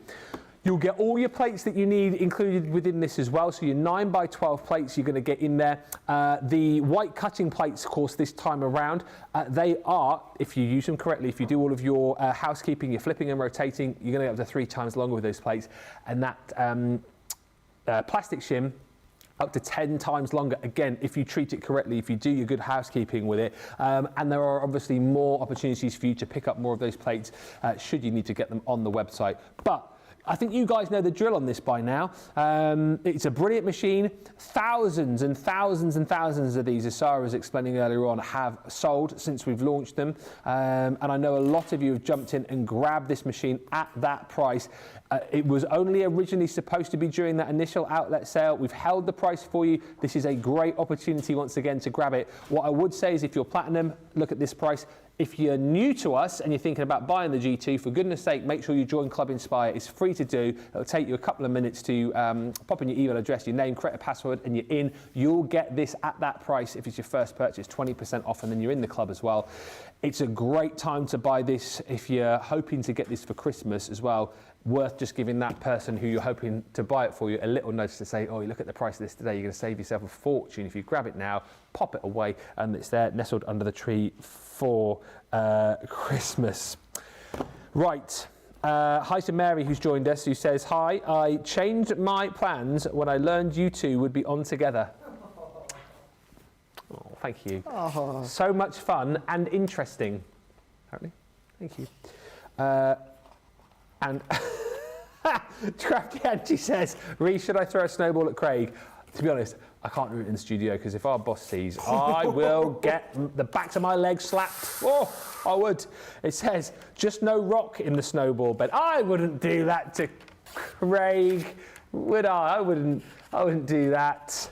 You'll get all your plates that you need included within this as well. So your 9x12 plates you're going to get in there. The white cutting plates, of course, this time around, they are, if you use them correctly, if you do all of your housekeeping, your flipping and rotating, you're going to get up to 3 times longer with those plates. And that plastic shim, up to 10 times longer, again, if you treat it correctly, if you do your good housekeeping with it. And there are obviously more opportunities for you to pick up more of those plates should you need to get them on the website. But I think you guys know the drill on this by now. It's a brilliant machine. Thousands and thousands and thousands of these, as Sarah was explaining earlier on, have sold since we've launched them. And I know a lot of you have jumped in and grabbed this machine at that price. It was only originally supposed to be during that initial outlet sale. We've held the price for you. This is a great opportunity once again to grab it. What I would say is if you're platinum, look at this price. If you're new to us and you're thinking about buying the G2, for goodness sake, make sure you join Club Inspire. It's free to do. It'll take you a couple of minutes to pop in your email address, your name, create a password, and you're in. You'll get this at that price if it's your first purchase, 20% off, and then you're in the club as well. It's a great time to buy this if you're hoping to get this for Christmas as well. Worth just giving that person who you're hoping to buy it for you a little nudge to say, oh, you look at the price of this today, you're going to save yourself a fortune. If you grab it now, pop it away, and it's there nestled under the tree for Christmas. Right. Hi to Mary, who's joined us, who says, hi, I changed my plans when I learned you two would be on together. Oh, thank you. Oh. So much fun and interesting, apparently. Thank you. And Crafty Angie says, Reece, should I throw a snowball at Craig? To be honest, I can't do it in the studio because if our boss sees, I will get the backs of my legs slapped. Oh, I would. It says, just no rock in the snowball bed. I wouldn't do that to Craig, would I? I wouldn't do that.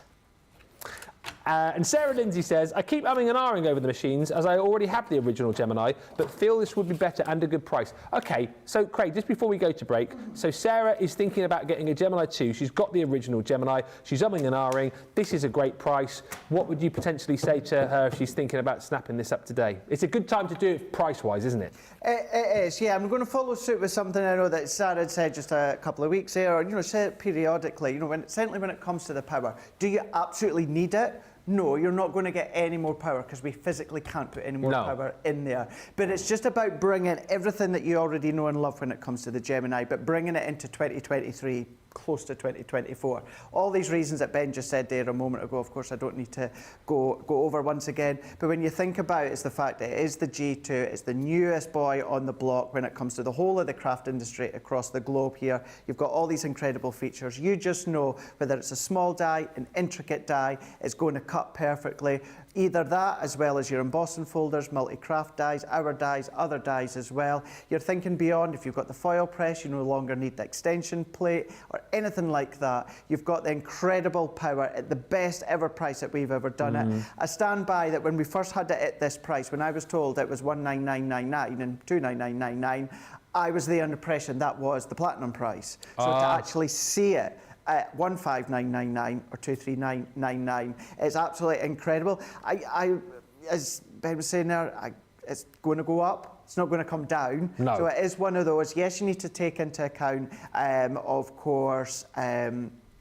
And Sarah Lindsay says, I keep umming and ahhing over the machines as I already have the original Gemini, but feel this would be better and a good price. Okay, so Craig, just before we go to break, so Sarah is thinking about getting a Gemini 2. She's got the original Gemini. She's umming and ahhing. This is a great price. What would you potentially say to her if she's thinking about snapping this up today? It's a good time to do it price-wise, isn't it? It is, yeah. I'm going to follow suit with something I know that Sarah had said just a couple of weeks there, or, you know, said it periodically, you know, certainly when it comes to the power. Do you absolutely need it? No, you're not going to get any more power because we physically can't put any more power in there. But it's just about bringing everything that you already know and love when it comes to the Gemini, but bringing it into 2023, close to 2024. All these reasons that Ben just said there a moment ago, of course, I don't need to go over once again. But when you think about it, it's the fact that it is the G2, it's the newest boy on the block when it comes to the whole of the craft industry across the globe here. You've got all these incredible features. You just know whether it's a small die, an intricate die, it's going to cut perfectly. Either that, as well as your embossing folders, multi-craft dies, our dies, other dies as well. You're thinking beyond, if you've got the foil press, you no longer need the extension plate or anything like that. You've got the incredible power at the best ever price that we've ever done it. I stand by that when we first had it at this price, when I was told it was 19999 and 29999, I was the impression that was the platinum price. So to actually see it at 15999 or 23999 is absolutely incredible. As Ben was saying there, it's going to go up. It's not going to come down. No. So it is one of those. Yes, you need to take into account, of course,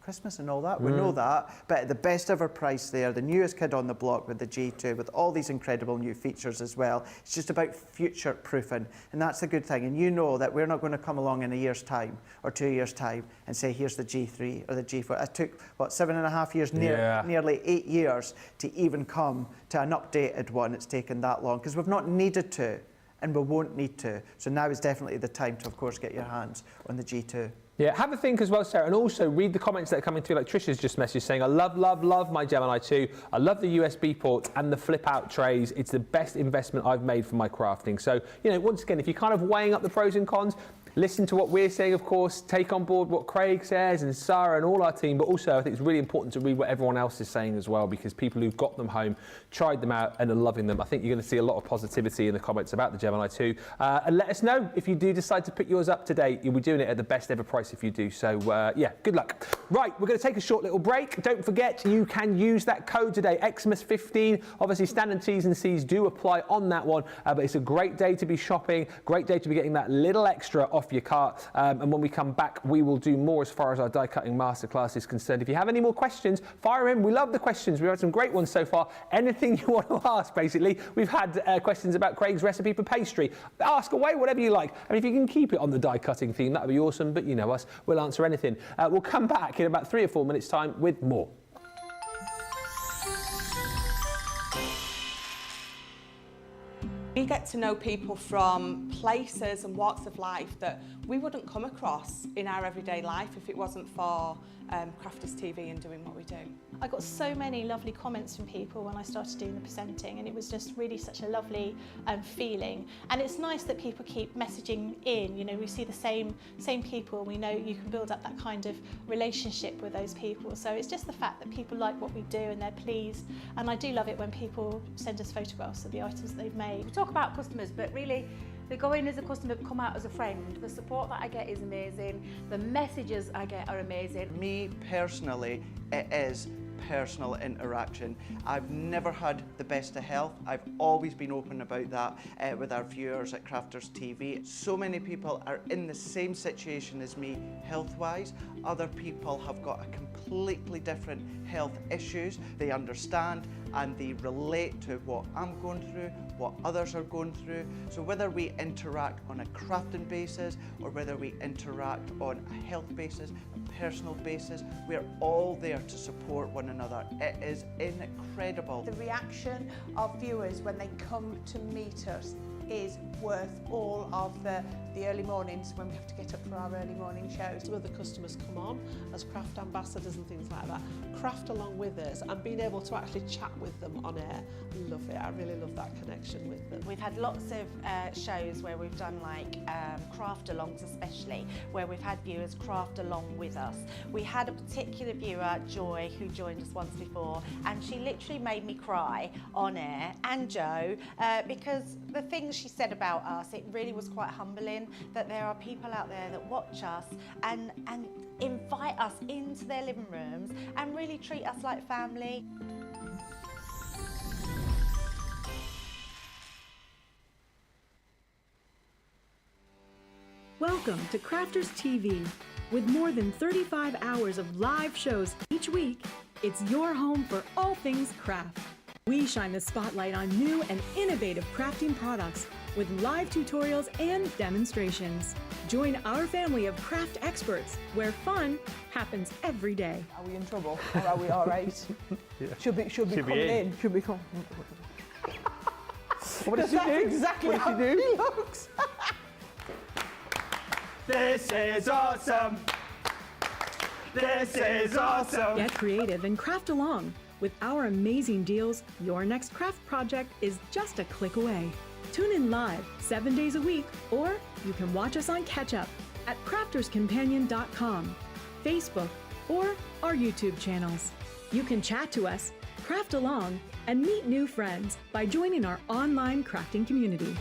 Christmas and all that, we know that, but at the best ever price there, the newest kid on the block with the G2, with all these incredible new features as well. It's just about future proofing, and that's the good thing. And you know that we're not going to come along in a year's time or 2 years' time and say, here's the G3 or the G4. It took, what, 7.5 years, nearly 8 years to even come to an updated one. It's taken that long because we've not needed to, and we won't need to. So now is definitely the time to, of course, get your hands on the G2. Yeah, have a think as well, Sarah, and also read the comments that are coming through, like Trisha's just messaged saying, I love my Gemini 2. I love the USB ports and the flip-out trays. It's the best investment I've made for my crafting. So, you know, once again, if you're kind of weighing up the pros and cons, listen to what we're saying, of course, take on board what Craig says and Sarah and all our team, but also I think it's really important to read what everyone else is saying as well, because people who've got them home, tried them out and are loving them. I think you're going to see a lot of positivity in the comments about the Gemini 2. And let us know if you do decide to pick yours up today. You'll be doing it at the best ever price if you do. So, yeah, good luck. Right, we're going to take a short little break. Don't forget, you can use that code today, Xmas15. Obviously, standard T's and C's do apply on that one, but it's a great day to be shopping, great day to be getting that little extra off your cart. And when we come back, we will do more as far as our die cutting masterclass is concerned. If you have any more questions, fire in. We love the questions. We've had some great ones so far. Anything you want to ask, basically. We've had questions about Craig's recipe for pastry. Ask away, whatever you like. And if you can keep it on the die cutting theme, that would be awesome. But you know us, we'll answer anything. We'll come back in about 3 or 4 minutes' time with more. We get to know people from places and walks of life that we wouldn't come across in our everyday life if it wasn't for Crafters TV and doing what we do. I got so many lovely comments from people when I started doing the presenting, and it was just really such a lovely feeling. And it's nice that people keep messaging in. You know, we see the same people. We know you can build up that kind of relationship with those people. So it's just the fact that people like what we do and they're pleased. And I do love it when people send us photographs of the items that they've made. We talk about customers, but really they go in as a customer, come out as a friend. The support that I get is amazing. The messages I get are amazing. Me personally, it is personal interaction. I've never had the best of health. I've always been open about that with our viewers at Crafters TV. So many people are in the same situation as me health-wise. Other people have got a completely different health issues. They understand and they relate to what I'm going through, what others are going through. So whether we interact on a crafting basis or whether we interact on a health basis, a personal basis, we're all there to support one another. It is incredible. The reaction of viewers when they come to meet us is worth all of the early mornings when we have to get up for our early morning shows. Some of the customers come on as craft ambassadors and things like that, craft along with us, and being able to actually chat with them on air. I love it. I really love that connection with them. We've had lots of shows where we've done like craft alongs, especially where we've had viewers craft along with us. We had a particular viewer, Joy, who joined us once before, and she literally made me cry on air, and Joe, because the things she said about us, it really was quite humbling that there are people out there that watch us and invite us into their living rooms and really treat us like family. Welcome to Crafters TV. With more than 35 hours of live shows each week, it's your home for all things craft. We shine the spotlight on new and innovative crafting products with live tutorials and demonstrations. Join our family of craft experts where fun happens every day. Are we in trouble or are we all right? Yeah. Should be coming in. Should be coming. What did she do? Exactly What how did she do? he looks. This is awesome. This is awesome. Get creative and craft along. With our amazing deals, your next craft project is just a click away. Tune in live 7 days a week, or you can watch us on Catch Up at crafterscompanion.com, Facebook, or our YouTube channels. You can chat to us, craft along, and meet new friends by joining our online crafting community.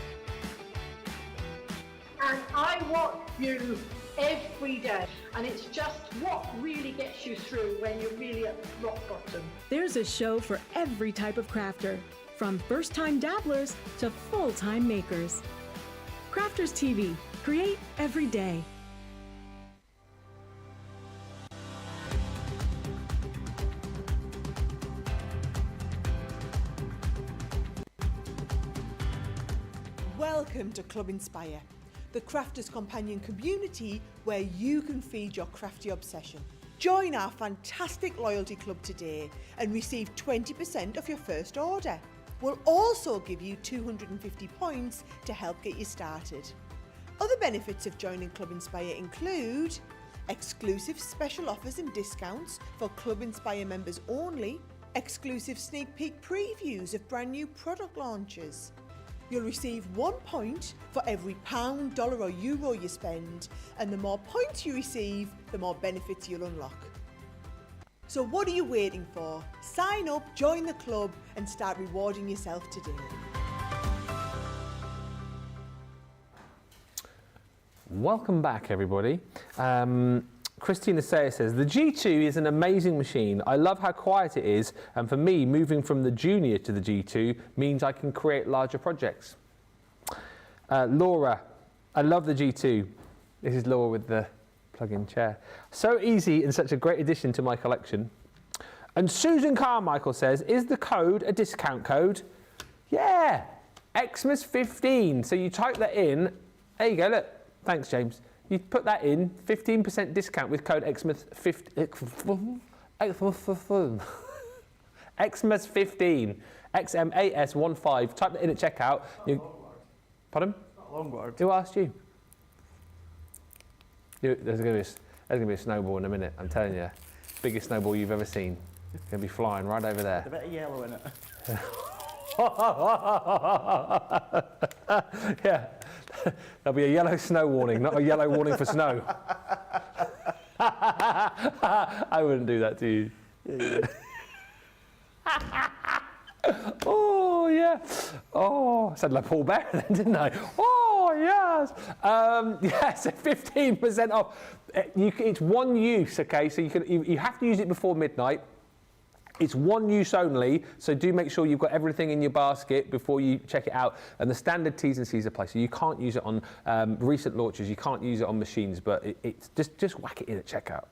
And I watch you every day, and it's just what really gets you through when you're really at rock bottom. There's a show for every type of crafter, from first-time dabblers to full-time makers. Crafters TV, create every day. Welcome to Club Inspire, the Crafters Companion community where you can feed your crafty obsession. Join our fantastic loyalty club today and receive 20% of your first order. We'll also give you 250 points to help get you started. Other benefits of joining Club Inspire include exclusive special offers and discounts for Club Inspire members only, exclusive sneak peek previews of brand new product launches. You'll receive 1 point for every pound, dollar or euro you spend, and the more points you receive, the more benefits you'll unlock. So what are you waiting for? Sign up, join the club and start rewarding yourself today. Welcome back, everybody. Christina Sayer says, the G2 is an amazing machine. I love how quiet it is, and for me, moving from the Junior to the G2 means I can create larger projects. Laura, I love the G2. This is Laura with the plug-in chair. So easy and such a great addition to my collection. And Susan Carmichael says, is the code a discount code? Yeah, Xmas 15. So you type that in. There you go, look. Thanks, James. You put that in, 15% discount with code Xmas 15. Xmas 15. XMAS15. Type that in at checkout. Pardon? It's not a long word. Who asked you? There's going to be a snowball in a minute, I'm telling you. Biggest snowball you've ever seen. It's going to be flying right over there. A bit of yellow in it. Yeah, there'll be a yellow snow warning, not a yellow warning for snow. I wouldn't do that to you. Oh, yeah. Oh, I said like Paul Bear then, didn't I? Oh, yes. Yes, 15% off. It's one use, okay? So you have to use it before midnight. It's one use only, so do make sure you've got everything in your basket before you check it out. And the standard T's and C's apply, so you can't use it on recent launches, you can't use it on machines, but it's just whack it in at checkout.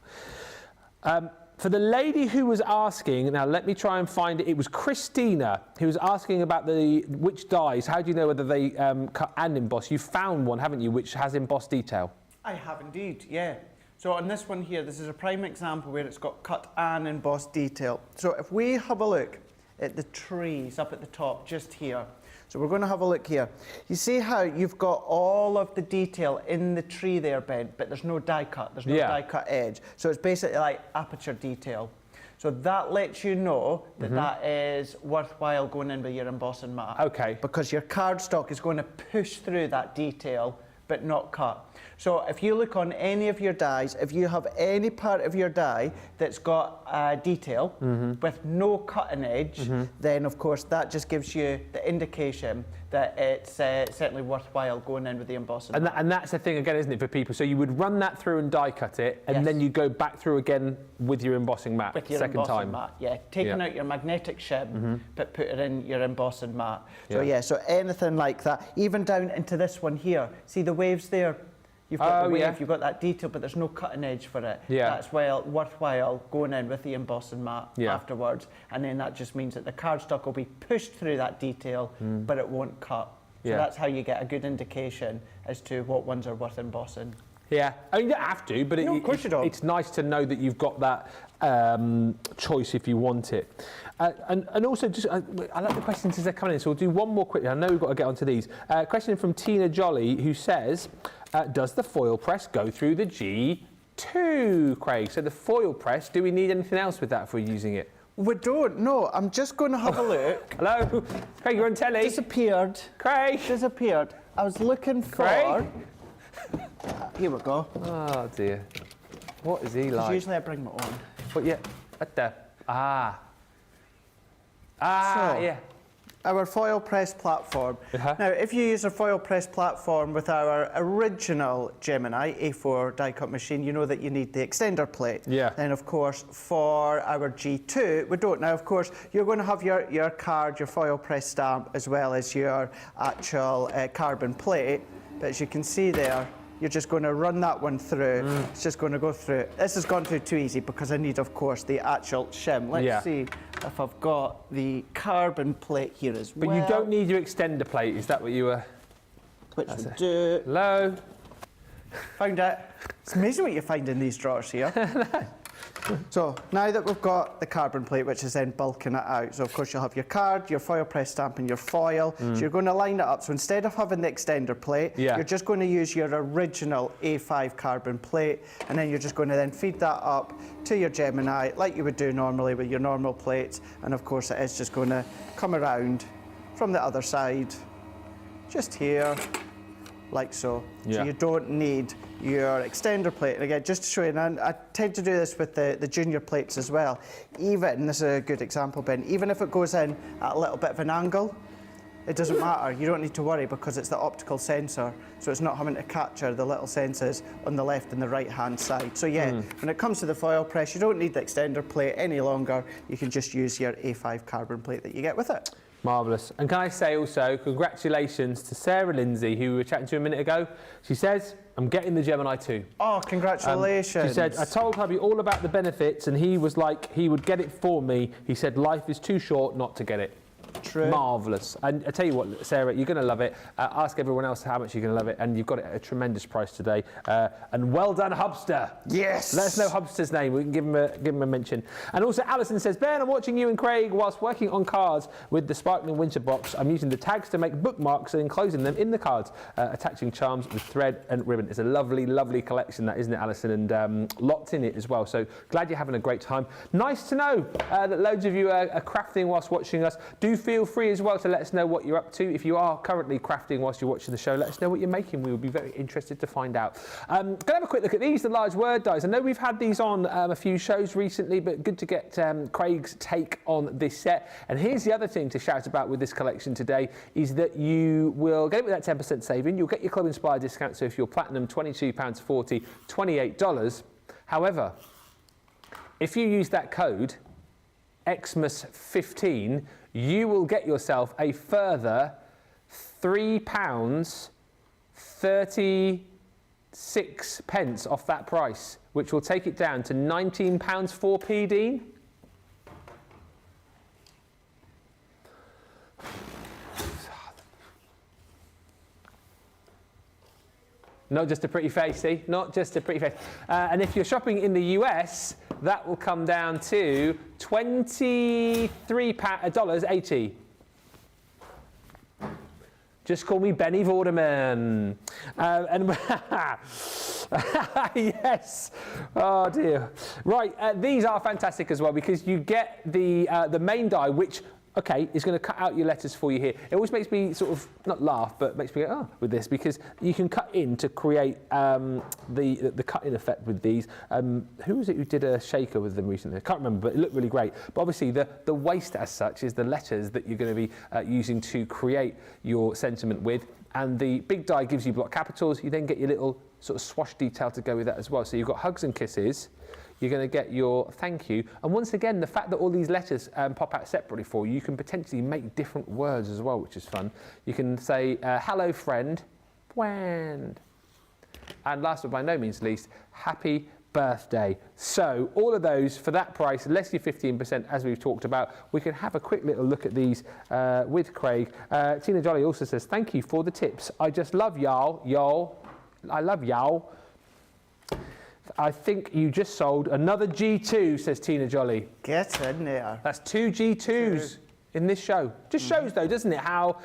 For the lady who was asking, now let me try and find it. It was Christina who was asking about which dies. How do you know whether they cut and emboss? You found one, haven't you, which has embossed detail? I have indeed, yeah. So on this one here, this is a prime example where it's got cut and embossed detail. So if we have a look at the trees up at the top, just here. So we're going to have a look here. You see how you've got all of the detail in the tree there, Ben, but there's no die cut, there's no die cut edge. So it's basically like aperture detail. So that lets you know that that is worthwhile going in with your embossing mat. Okay. Because your cardstock is going to push through that detail, but not cut. So if you look on any of your dies, if you have any part of your die that's got detail with no cutting edge, then of course that just gives you the indication that it's certainly worthwhile going in with the embossing. And that's the thing again, isn't it, for people? So you would run that through and die cut it, and then you go back through again with your embossing mat with your second embossing time. mat, taking out your magnetic shim, but put it in your embossing mat. So so anything like that, even down into this one here. See the waves there? You've got the wave, you've got that detail, but there's no cutting edge for it. That's worthwhile going in with the embossing mat afterwards, and then that just means that the cardstock will be pushed through that detail, but it won't cut. So that's how you get a good indication as to what ones are worth embossing. Yeah, I mean, you don't have to, but of course you don't. It's nice to know that you've got that choice if you want it. And also, just I like the questions as they're coming in, so we'll do one more quickly. I know we've got to get onto these. Question from Tina Jolly, who says, does the foil press go through the G2, Craig? So the foil press, do we need anything else with that if we're using it? We don't, no. I'm just going to have a look. Hello? Craig, you're on telly. Disappeared. Craig? Disappeared. I was looking for... Craig? Here we go. Oh, dear. What is he like? Usually I bring my own. But yeah, what the... So, our foil press platform. Now, if you use a foil press platform with our original Gemini A4 die cut machine, you know that you need the extender plate. Then, of course, for our G2, we don't. Now, of course, you're going to have your card, your foil press stamp, as well as your actual carbon plate. But as you can see there, you're just going to run that one through. It's just going to go through. This has gone through too easy because I need, of course, the actual shim. Let's see if I've got the carbon plate here as well. But you don't need your extender plate, is that what you were... Which we do. Hello? Found it. It's amazing what you find in these drawers here. So now that we've got the carbon plate, which is then bulking it out, so of course you'll have your card, your foil press stamp and your foil. So you're going to line it up. So instead of having the extender plate, you're just going to use your original A5 carbon plate, and then you're just going to then feed that up to your Gemini like you would do normally with your normal plates. And of course it is just going to come around from the other side, just here, like so. So you don't need your extender plate. And again, just to show you, and I tend to do this with the junior plates as well. Even, this is a good example, Ben, even if it goes in at a little bit of an angle, it doesn't matter. You don't need to worry because it's the optical sensor. So it's not having to capture the little sensors on the left and the right hand side. So when it comes to the foil press, you don't need the extender plate any longer. You can just use your A5 carbon plate that you get with it. Marvellous. And can I say also, congratulations to Sarah Lindsay, who we were chatting to a minute ago. She says, I'm getting the Gemini II. Oh, congratulations. She said, I told hubby all about the benefits and he was like, he would get it for me. He said, life is too short not to get it. True. Marvellous. And I tell you what, Sarah, you're going to love it. Ask everyone else how much you're going to love it, and you've got it at a tremendous price today. And well done, Hubster. Yes. Let us know Hubster's name. We can give him a mention. And also, Alison says, Ben, I'm watching you and Craig whilst working on cards with the Sparkling Winter Box. I'm using the tags to make bookmarks and enclosing them in the cards, attaching charms with thread and ribbon. It's a lovely, lovely collection, that, isn't it, Alison? And lots in it as well. So glad you're having a great time. Nice to know that loads of you are crafting whilst watching us. Do feel free as well to let us know what you're up to. If you are currently crafting whilst you're watching the show, let us know what you're making. We would be very interested to find out. Going to have a quick look at these, the large word dies. I know we've had these on a few shows recently, but good to get Craig's take on this set. And here's the other thing to shout about with this collection today is that you will get it with that 10% saving. You'll get your Club Inspire discount. So if you're platinum, £22.40, $28. However, if you use that code, Xmas15, you will get yourself a further £3.36 off that price, which will take it down to £19.04, Dean. Not just a pretty face, see? Not just a pretty face. And if you're shopping in the US, that will come down to $23.80. Just call me Benny Vorderman. Yes. Oh dear. Right. These are fantastic as well because you get the main die, which is going to cut out your letters for you here. It always makes me sort of not laugh, but makes me go oh with this because you can cut in to create the cut-in effect with these. Who was it who did a shaker with them recently? I can't remember, but it looked really great. But obviously the waste as such is the letters that you're going to be using to create your sentiment with. And the big die gives you block capitals. You then get your little sort of swash detail to go with that as well. So you've got hugs and kisses. You're going to get your thank you. And once again, the fact that all these letters pop out separately for you, you can potentially make different words as well, which is fun. You can say, hello, friend, friend. And last but by no means least, happy birthday. So all of those for that price, less your 15%, as we've talked about. We can have a quick little look at these with Craig. Tina Jolly also says, thank you for the tips. I just love y'all. I love y'all. I think you just sold another G2, says Tina Jolly. Get in there. That's 2 G2s in this show. Just shows, though, doesn't it, how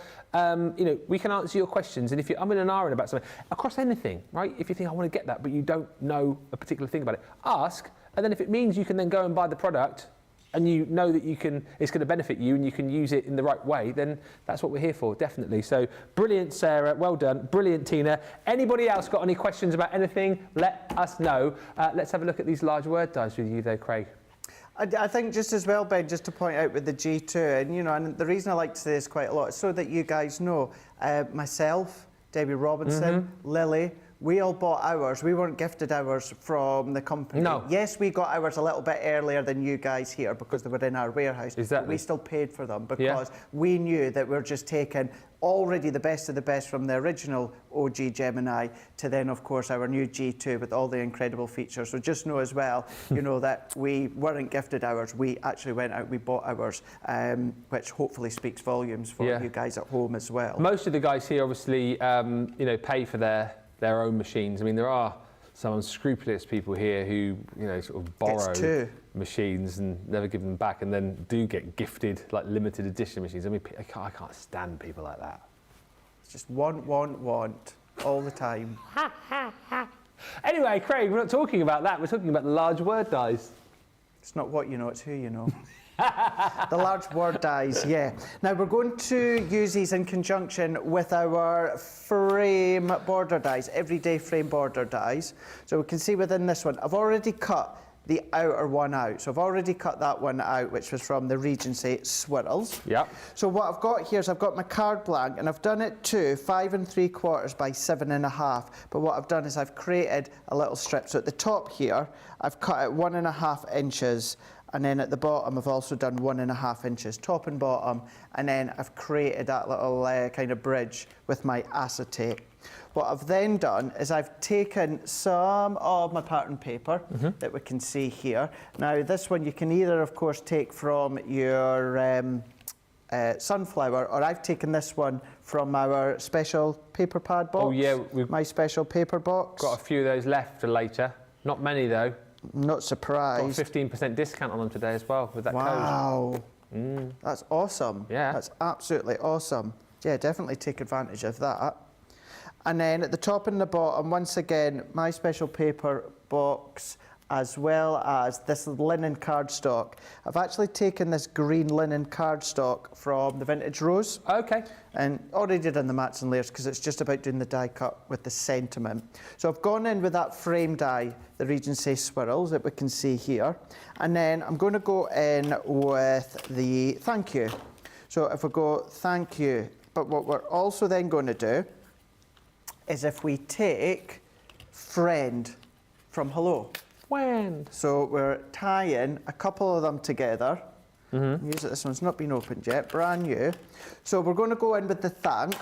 we can answer your questions. And if you're umming and ahhing about something, across anything, right? If you think, I want to get that, but you don't know a particular thing about it, ask. And then if it means you can then go and buy the product, and you know that it's going to benefit you and you can use it in the right way, then that's what we're here for, definitely. So brilliant, Sarah, well done. Brilliant, Tina. Anybody else got any questions about anything? Let us know. Let's have a look at these large word dies with you though, Craig. I think just as well, Ben, just to point out with the G2, and the reason I like to say this quite a lot is so that you guys know, myself, Debbie Robinson, Lily, we all bought ours. We weren't gifted ours from the company. No. Yes, we got ours a little bit earlier than you guys here because they were in our warehouse. Exactly. But we still paid for them because we knew that we're just taking already the best of the best from the original OG Gemini to then, of course, our new G2 with all the incredible features. So just know as well, that we weren't gifted ours. We actually went out, we bought ours, which hopefully speaks volumes for you guys at home as well. Most of the guys here obviously, pay for their own machines. I mean, there are some unscrupulous people here who, sort of borrow machines and never give them back, and then do get gifted like limited edition machines. I mean, I can't stand people like that. It's just want all the time. Anyway, Craig, we're not talking about that. We're talking about the large word dies. It's not what you know, it's who you know. The large word dies, yeah. Now we're going to use these in conjunction with our frame border dies, everyday frame border dies. So we can see within this one, I've already cut the outer one out. So I've already cut that one out, which was from the Regency Swirls. Yeah. So what I've got here is I've got my card blank, and I've done it to 5 3/4 by 7 1/2. But what I've done is I've created a little strip. So at the top here, I've cut it 1 1/2 inches. And then at the bottom, I've also done 1 1/2 inches, top and bottom. And then I've created that little kind of bridge with my acetate. What I've then done is I've taken some of my pattern paper that we can see here. Now, this one you can either, of course, take from your sunflower, or I've taken this one from our special paper pad box. Oh, yeah. My special paper box. Got a few of those left for later. Not many, though. Not surprised. Got a 15% discount on them today as well with that code. Wow. That's awesome. Yeah. That's absolutely awesome. Yeah, definitely take advantage of that. And then at the top and the bottom, once again, my special paper box, as well as this linen cardstock. I've actually taken this green linen cardstock from the Vintage Rose. Okay. And already done the mats and layers because it's just about doing the die cut with the sentiment. So I've gone in with that frame die, the Regency Swirls that we can see here. And then I'm going to go in with the thank you. So if we go thank you, but what we're also then going to do is if we take friend from hello. Friend. So we're tying a couple of them together. This one's not been opened yet, brand new. So we're going to go in with the thank,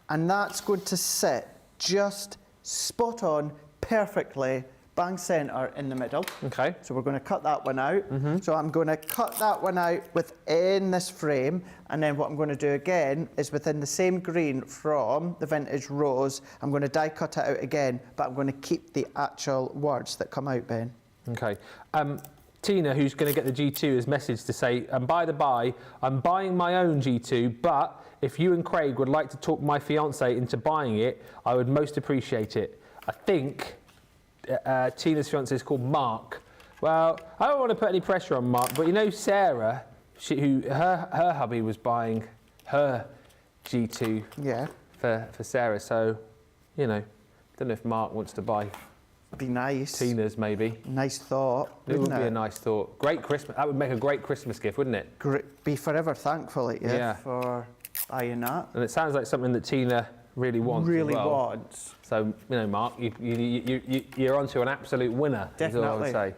and that's going to sit just spot on, perfectly, bang centre in the middle. Okay. So we're going to cut that one out. So I'm going to cut that one out within this frame, and then what I'm going to do again is within the same green from the Vintage Rose, I'm going to die cut it out again, but I'm going to keep the actual words that come out, Ben. Okay. Tina, who's going to get the G2, has messaged to say, and by the by, I'm buying my own G2, but if you and Craig would like to talk my fiance into buying it, I would most appreciate it. I think Tina's fiance is called Mark. Well, I don't want to put any pressure on Mark, but you know Sarah, her hubby was buying her G2 for Sarah, so, you know, don't know if Mark wants to buy. Be nice. Tina's maybe. Nice thought. It would be a nice thought. Great Christmas. That would make a great Christmas gift, wouldn't it? Be forever thankful at you for buying that. And it sounds like something that Tina really wants. Really as well. wants. So, you know, Mark, you're onto an absolute winner. Definitely. Is all I would say.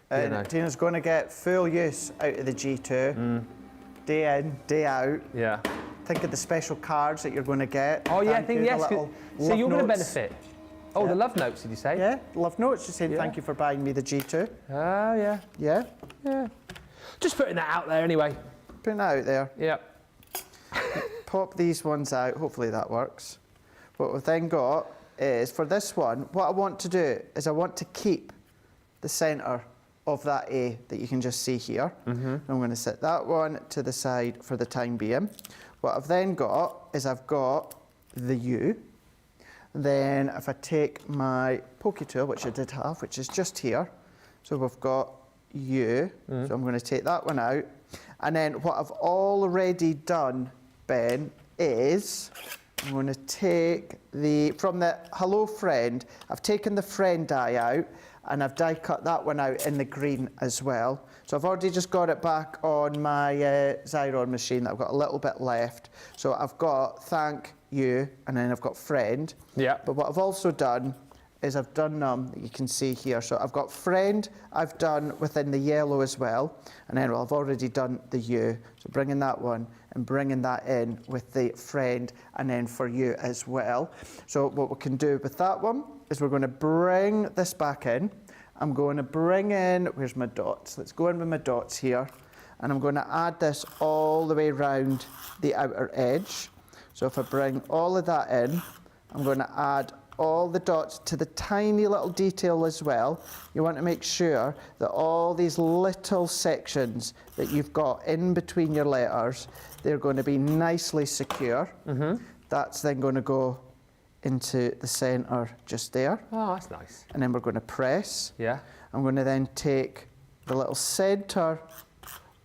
And you know. Tina's going to get full use out of the G2, day in, day out. Yeah. Think of the special cards that you're going to get. Oh yeah, I Thank think you, yes. the little So love you're going to notes. benefit. Oh, the love notes, did you say? Yeah, love notes. Just saying thank you for buying me the G2. Oh yeah. Yeah. Yeah. Just putting that out there anyway. Putting that out there. Yep. Pop these ones out. Hopefully that works. What we've then got is, for this one, what I want to do is I want to keep the centre of that A that you can just see here. I'm going to set that one to the side for the time being. What I've then got is I've got the U. Then if I take my pokey tool, which I did have, which is just here, so we've got U, so I'm going to take that one out. And then what I've already done, Ben, is I'm going to take from the Hello Friend, I've taken the friend die out, and I've die cut that one out in the green as well. So I've already just got it back on my Xyron machine. I've got a little bit left. So I've got thank you, and then I've got friend. Yeah. But what I've also done is I've done that you can see here. So I've got friend, I've done within the yellow as well. And then I've already done the you. So bringing that one and bringing that in with the friend, and then for you as well. So what we can do with that one is we're going to bring this back in. I'm going to bring in, where's my dots? Let's go in with my dots here. And I'm going to add this all the way around the outer edge. So if I bring all of that in, I'm going to add all the dots to the tiny little detail as well. You want to make sure that all these little sections that you've got in between your letters, they're going to be nicely secure. That's then going to go into the centre just there. Oh, that's nice. And then we're going to press. Yeah. I'm going to then take the little centre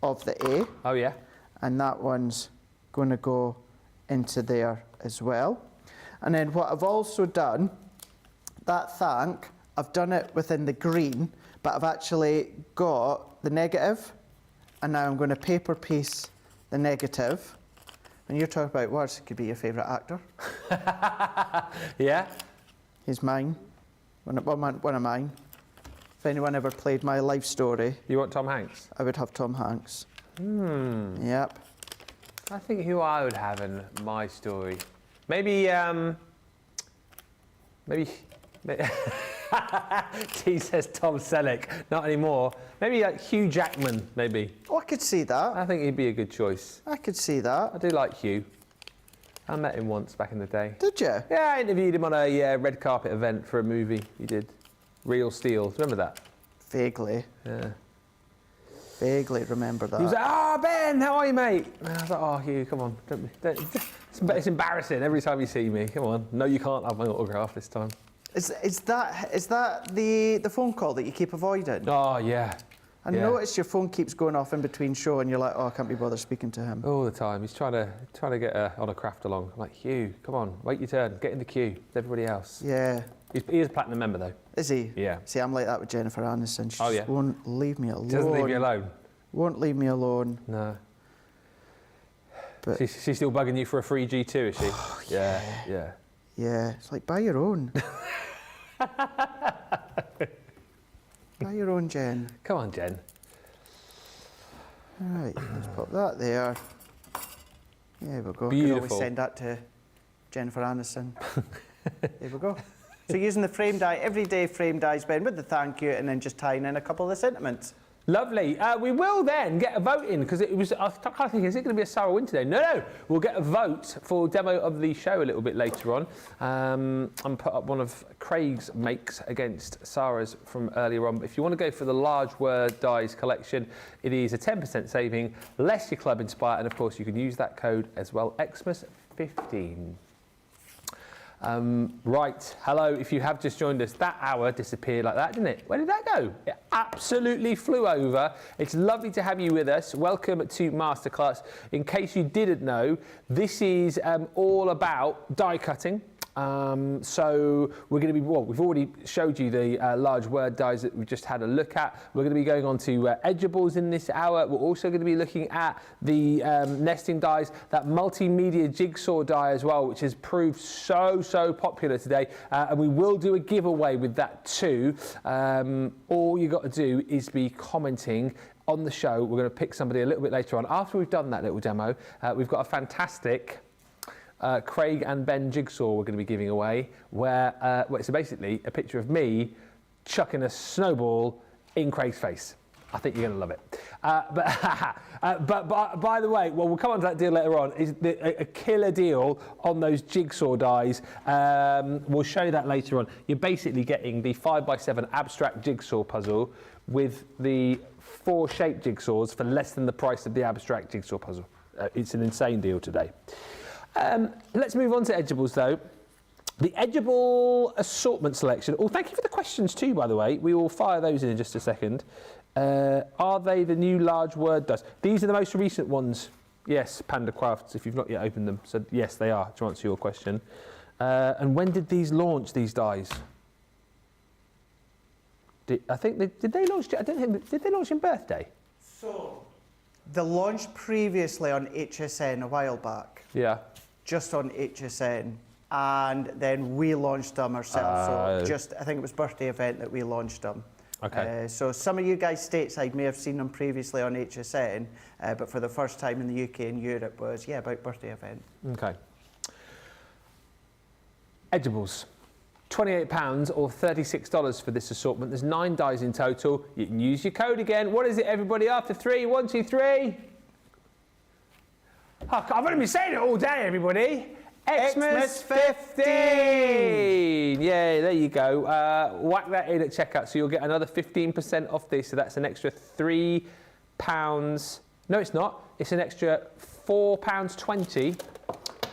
of the A. Oh yeah. And that one's going to go into there as well. And then what I've also done, that thank, I've done it within the green, but I've actually got the negative, and now I'm going to paper piece the negative. When you're talking about words, it could be your favourite actor. Yeah? He's mine. One of mine. If anyone ever played my life story... You want Tom Hanks? I would have Tom Hanks. Yep. I think who I would have in my story. Maybe T says Tom Selleck. Not anymore. Maybe like Hugh Jackman, maybe. Oh, I could see that. I think he'd be a good choice. I could see that. I do like Hugh. I met him once back in the day. Did you? Yeah, I interviewed him on a red carpet event for a movie he did. Real Steel. Remember that? Vaguely. Yeah. Vaguely remember that. He was like, "Oh, Ben, how are you, mate?" And I was like, "Oh, Hugh, come on. It's embarrassing every time you see me. Come on. No, you can't have my autograph this time." Is that the phone call that you keep avoiding? Oh, yeah. I notice your phone keeps going off in between show, and you're like, "Oh, I can't be bothered speaking to him." All the time. He's trying to get on a craft along. I'm like, "Hugh, come on, wait your turn. Get in the queue with everybody else." Yeah. He is a platinum member, though. Is he? Yeah. See, I'm like that with Jennifer Aniston. She Oh, just yeah. won't leave me alone. Doesn't leave you alone. Won't leave me alone. No. But She's still bugging you for a free G2, is she? Oh, yeah. Yeah. yeah, it's like buy your own. Buy your own, Jen. Come on, Jen. All right, let's pop that there. There we go. Beautiful. Could always send that to Jennifer Aniston. There we go. So using the frame die, everyday frame dies, Ben, with the thank you, and then just tying in a couple of the sentiments. Lovely. We will then get a vote in because it was. I kind of think, is it going to be a Sarah win today? No. We'll get a vote for demo of the show a little bit later on, and put up one of Craig's makes against Sarah's from earlier on. But if you want to go for the large word dies collection, it is a 10% saving, less your club inspire, and of course you can use that code as well, Xmas15. Right, hello, if you have just joined us, that hour disappeared like that, didn't it? Where did that go? It absolutely flew over. It's lovely to have you with us. Welcome to Masterclass. In case you didn't know, this is all about die cutting. So we're going to be, we've already showed you the large word dies that we just had a look at. We're going to be going on to edgeables in this hour. We're also going to be looking at the nesting dies, that multimedia jigsaw die as well, which has proved so popular today. And we will do a giveaway with that too. All you got to do is be commenting on the show. We're going to pick somebody a little bit later on. After we've done that little demo, we've got a fantastic Craig and Ben Jigsaw we're going to be giving away, where it's basically a picture of me chucking a snowball in Craig's face. I think you're going to love it. But by the way, we'll come on to that deal later on, is a killer deal on those jigsaw dies. We'll show you that later on. You're basically getting the 5x7 abstract jigsaw puzzle with the 4 shaped jigsaws for less than the price of the abstract jigsaw puzzle. It's an insane deal today. Let's move on to edgeables though. The edgeable assortment selection. Oh, thank you for the questions too, by the way. We will fire those in just a second. Are they the new large word dice? These are the most recent ones. Yes, Panda Crafts, if you've not yet opened them. So yes, they are, to answer your question. And when did these launch, these dies? Did they launch, I don't think, did they launch in birthday? So, they launched previously on HSN a while back. Yeah. Just on HSN, and then we launched them ourselves. So I think it was birthday event that we launched them. Okay. So some of you guys stateside may have seen them previously on HSN, but for the first time in the UK and Europe was, about birthday event. Okay. Edgeables. £28 or $36 for this assortment. There's 9 dies in total. You can use your code again. What is it, everybody? After 3, 1, 2, 3. Oh, I've only been saying it all day, everybody. Xmas15! Yeah, there you go. Whack that in at checkout, so you'll get another 15% off this. So that's an extra £3. No, it's not. It's an extra £4.20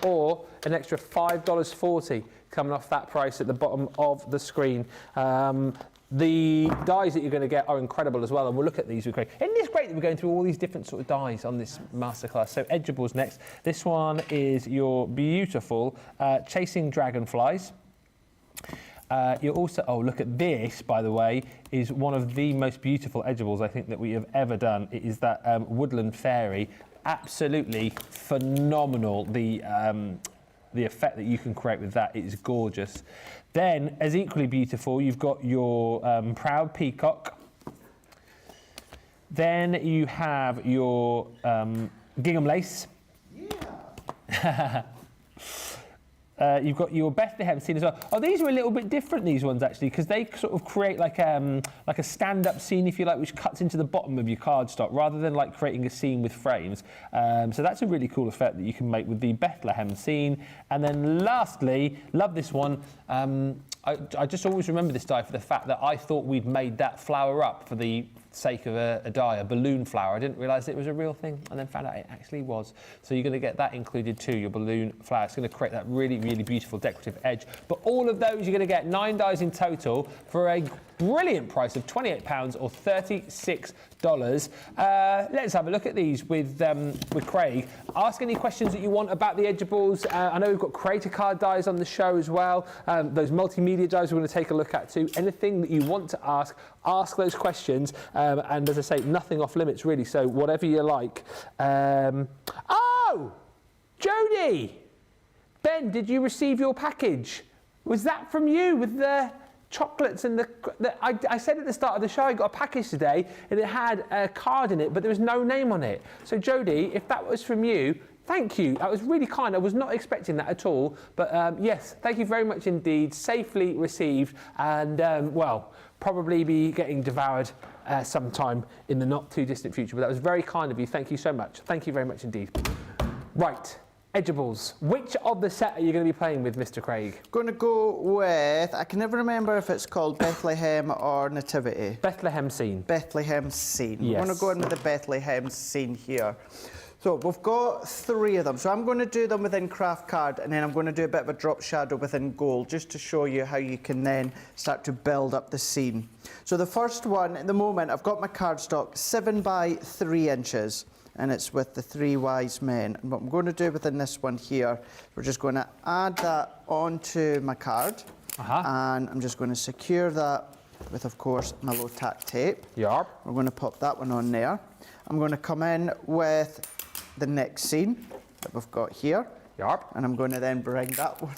or an extra $5.40 coming off that price at the bottom of the screen. The dies that you're going to get are incredible as well, and we'll look at these with Craig. Isn't this great that we're going through all these different sort of dies on this masterclass? So edgeables next. This one is your beautiful Chasing Dragonflies. You're also, look at this, by the way, is one of the most beautiful edgeables I think that we have ever done. It is that Woodland Fairy. Absolutely phenomenal. The effect that you can create with that is gorgeous. Then, as equally beautiful, you've got your Proud Peacock. Then you have your Gingham Lace. Yeah. You've got your Bethlehem scene as well. Oh, these are a little bit different, these ones, actually, because they sort of create like a stand-up scene, if you like, which cuts into the bottom of your cardstock, rather than like creating a scene with frames. So that's a really cool effect that you can make with the Bethlehem scene. And then lastly, love this one. I just always remember this die for the fact that I thought we'd made that flower up for the sake of a die, a balloon flower. I didn't realise it was a real thing, and then found out it actually was. So you're going to get that included too, your balloon flower. It's going to create that really, really beautiful decorative edge. But all of those you're going to get 9 dies in total for a brilliant price of £28 or $36. Let's have a look at these with Craig. Ask any questions that you want about the edgeables. I know we've got creator card dies on the show as well. Those multimedia dies we're going to take a look at too. Anything that you want to ask those questions. And as I say, nothing off limits really, so whatever you like. Oh, Jodie! Ben, did you receive your package? Was that from you with the chocolates and I said at the start of the show I got a package today and it had a card in it, but there was no name on it. So Jodie, if that was from you, thank you. That was really kind. I was not expecting that at all. But yes, thank you very much indeed. Safely received and, well, probably be getting devoured sometime in the not too distant future. But that was very kind of you. Thank you so much. Thank you very much indeed. Right, edgeables. Which of the set are you going to be playing with, Mr. Craig? Going to go with, I can never remember if it's called Bethlehem or Nativity. Bethlehem scene. Bethlehem scene. Yes. We're going to go in with the Bethlehem scene here. So we've got 3 of them. So I'm going to do them within craft card, and then I'm going to do a bit of a drop shadow within gold, just to show you how you can then start to build up the scene. So the first one, at the moment, I've got my cardstock 7 by 3 inches, and it's with the 3 wise men. And what I'm going to do within this one here, we're just going to add that onto my card, and I'm just going to secure that with, of course, my low tack tape. Yep. We're going to pop that one on there. I'm going to come in with the next scene that we've got here. Yep. And I'm going to then bring that one.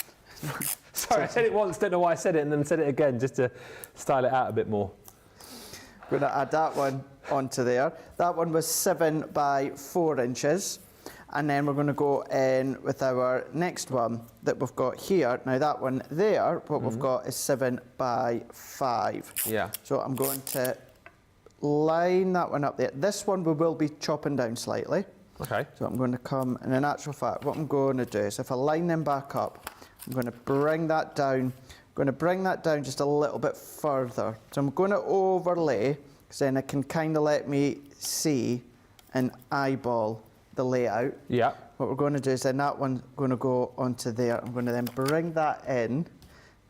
Sorry, I said it once, don't know why I said it, and then said it again, just to style it out a bit more. I'm going to add that one onto there. That one was 7 by 4 inches. And then we're going to go in with our next one that we've got here. Now that one there, what we've got is 7 by 5. Yeah. So I'm going to line that one up there. This one we will be chopping down slightly. Okay. So I'm going to come, and in actual fact, what I'm going to do is if I line them back up, I'm going to bring that down. I'm going to bring that down just a little bit further. So I'm going to overlay, because then it can kind of let me see and eyeball the layout. Yeah. What we're going to do is then that one's going to go onto there. I'm going to then bring that in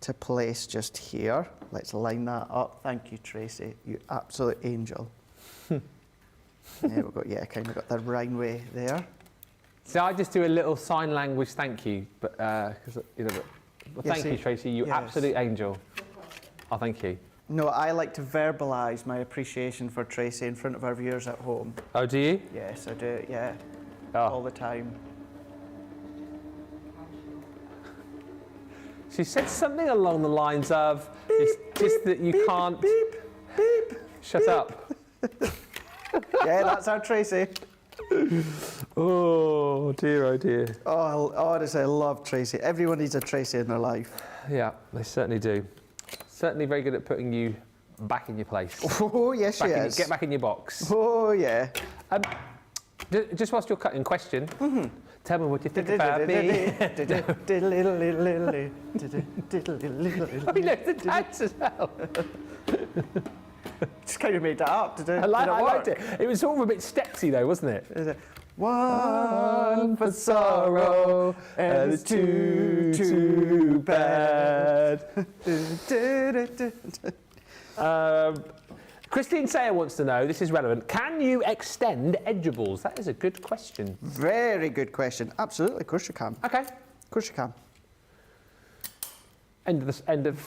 to place just here. Let's line that up. Thank you, Tracy. You absolute angel. There we've got, yeah, kind of got the Rhineway there. So I just do a little sign language thank you, but because you know, well, thank you, Tracy. You absolute angel. Oh, thank you. No, I like to verbalise my appreciation for Tracy in front of our viewers at home. Oh, do you? Yes, I do. Yeah, Oh. all the time. She said something along the lines of, beep, "It's just that you beep, can't." Beep, beep. Shut beep. up. Yeah, that's our Tracy. Oh dear, oh dear. Oh, honestly, I love Tracy. Everyone needs a Tracy in their life. Yeah, they certainly do. Certainly very good at putting you back in your place. Oh, yes, she is. Get back in your box. Oh, yeah. Just whilst you're cutting question, tell me what you think about me. Oh, he knows the dance as well. Just kind of made that up. I liked it. It was sort of a bit stepsy though, wasn't it? One for sorrow, and it's too bad. Christine Sayer wants to know, this is relevant, can you extend edgeables? That is a good question. Very good question. Absolutely, of course you can. Okay. Of course you can. End of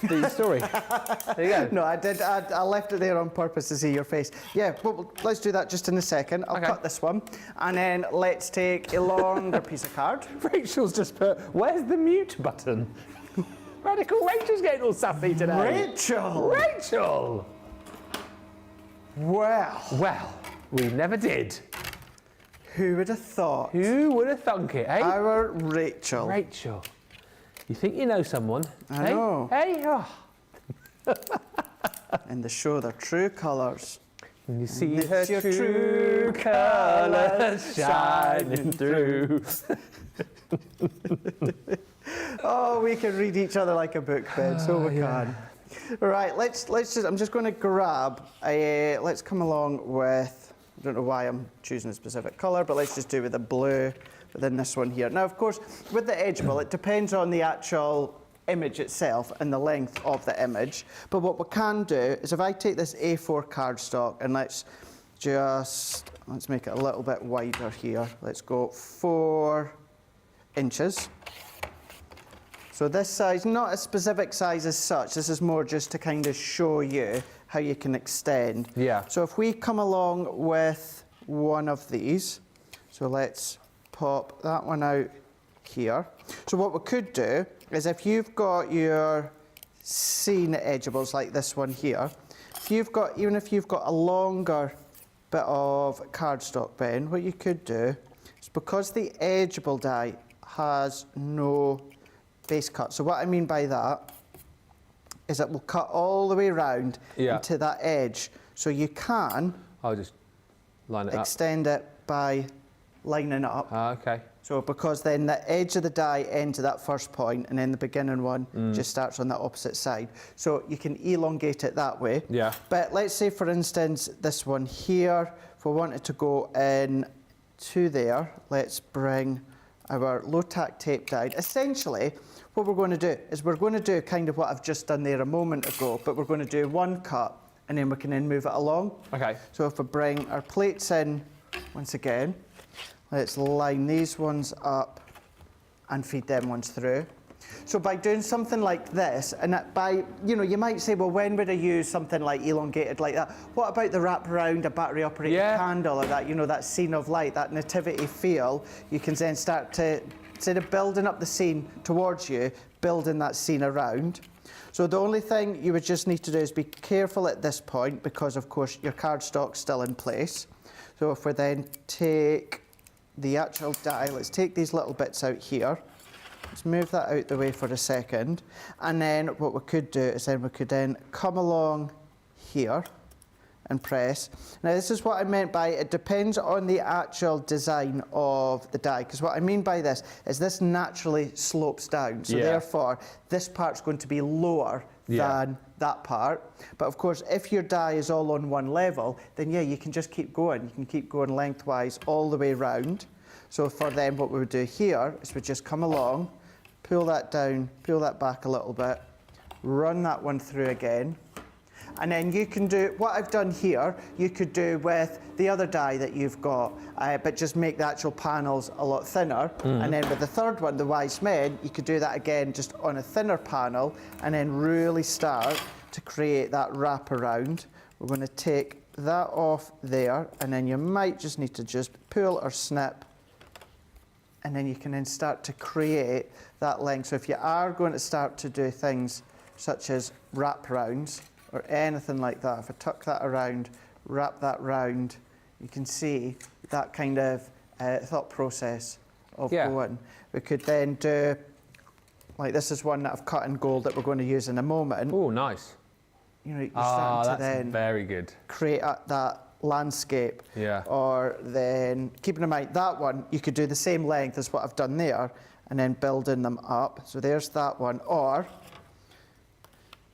the story. There you go. No, I did. I left it there on purpose to see your face. Yeah, well, let's do that just in a second. I'll cut this one, and then let's take a longer piece of card. Rachel's just put, where's the mute button? Radical Rachel's getting all sassy today. Rachel! Well, we never did. Who would have thought? Who would have thunk it, eh? Our Rachel. Rachel. You think you know someone? I know. Hey? Oh. And they show their true colours. And you see her true colours shining through. Oh, we can read each other like a book, Ben, so we can. Right, let's just, I'm just going to grab a, let's come along with, I don't know why I'm choosing a specific colour, but let's just do with the blue within this one here. Now, of course, with the edgeable, it depends on the actual image itself and the length of the image. But what we can do is if I take this A4 cardstock and let's make it a little bit wider here. Let's go 4 inches. So this size, not a specific size as such, this is more just to kind of show you how you can extend. Yeah. So if we come along with one of these, so let's pop that one out here. So what we could do is if you've got your scene edgeables like this one here, even if you've got a longer bit of cardstock, Ben, what you could do is because the edgeable die has no base cut. So what I mean by that is it will cut all the way around into that edge. So you can I'll just line it up. extend it by lining it up. Okay. So because then the edge of the die ends at that first point and then the beginning one just starts on the opposite side. So you can elongate it that way. Yeah. But let's say, for instance, this one here, if we wanted to go in to there, let's bring our low-tack tape die. Essentially, what we're going to do is we're going to do kind of what I've just done there a moment ago, but we're going to do one cut and then we can then move it along. Okay. So if we bring our plates in once again, let's line these ones up and feed them ones through. So by doing something like this, and that by, you might say, well, when would I use something like elongated like that? What about the wrap around a battery operated candle or that, that scene of light, that nativity feel? You can then start to, instead of building up the scene towards you, building that scene around. So the only thing you would just need to do is be careful at this point because, of course, your cardstock's still in place. So if we then take the actual die, let's take these little bits out here. Let's move that out the way for a second. And then what we could do is then we could then come along here and press. Now this is what I meant by it depends on the actual design of the die, because what I mean by this is this naturally slopes down. So therefore, this part's going to be lower than that part. But of course, if your die is all on one level, then you can just keep going. You can keep going lengthwise all the way round. So for them, what we would do here is we just come along, pull that down, pull that back a little bit, run that one through again. And then you can do, what I've done here, you could do with the other die that you've got, but just make the actual panels a lot thinner. And then with the third one, the Wise Men, you could do that again just on a thinner panel and then really start to create that wrap around. We're going to take that off there and then you might just need to just pull or snip and then you can then start to create that length. So if you are going to start to do things such as wrap rounds, or anything like that, if I tuck that around, wrap that round, you can see that kind of thought process of going. We could then do, like this is one that I've cut in gold that we're going to use in a moment. Oh, nice. You're starting to then very good. Create that landscape. Yeah. Or then, keeping in mind that one, you could do the same length as what I've done there, and then building them up. So there's that one, or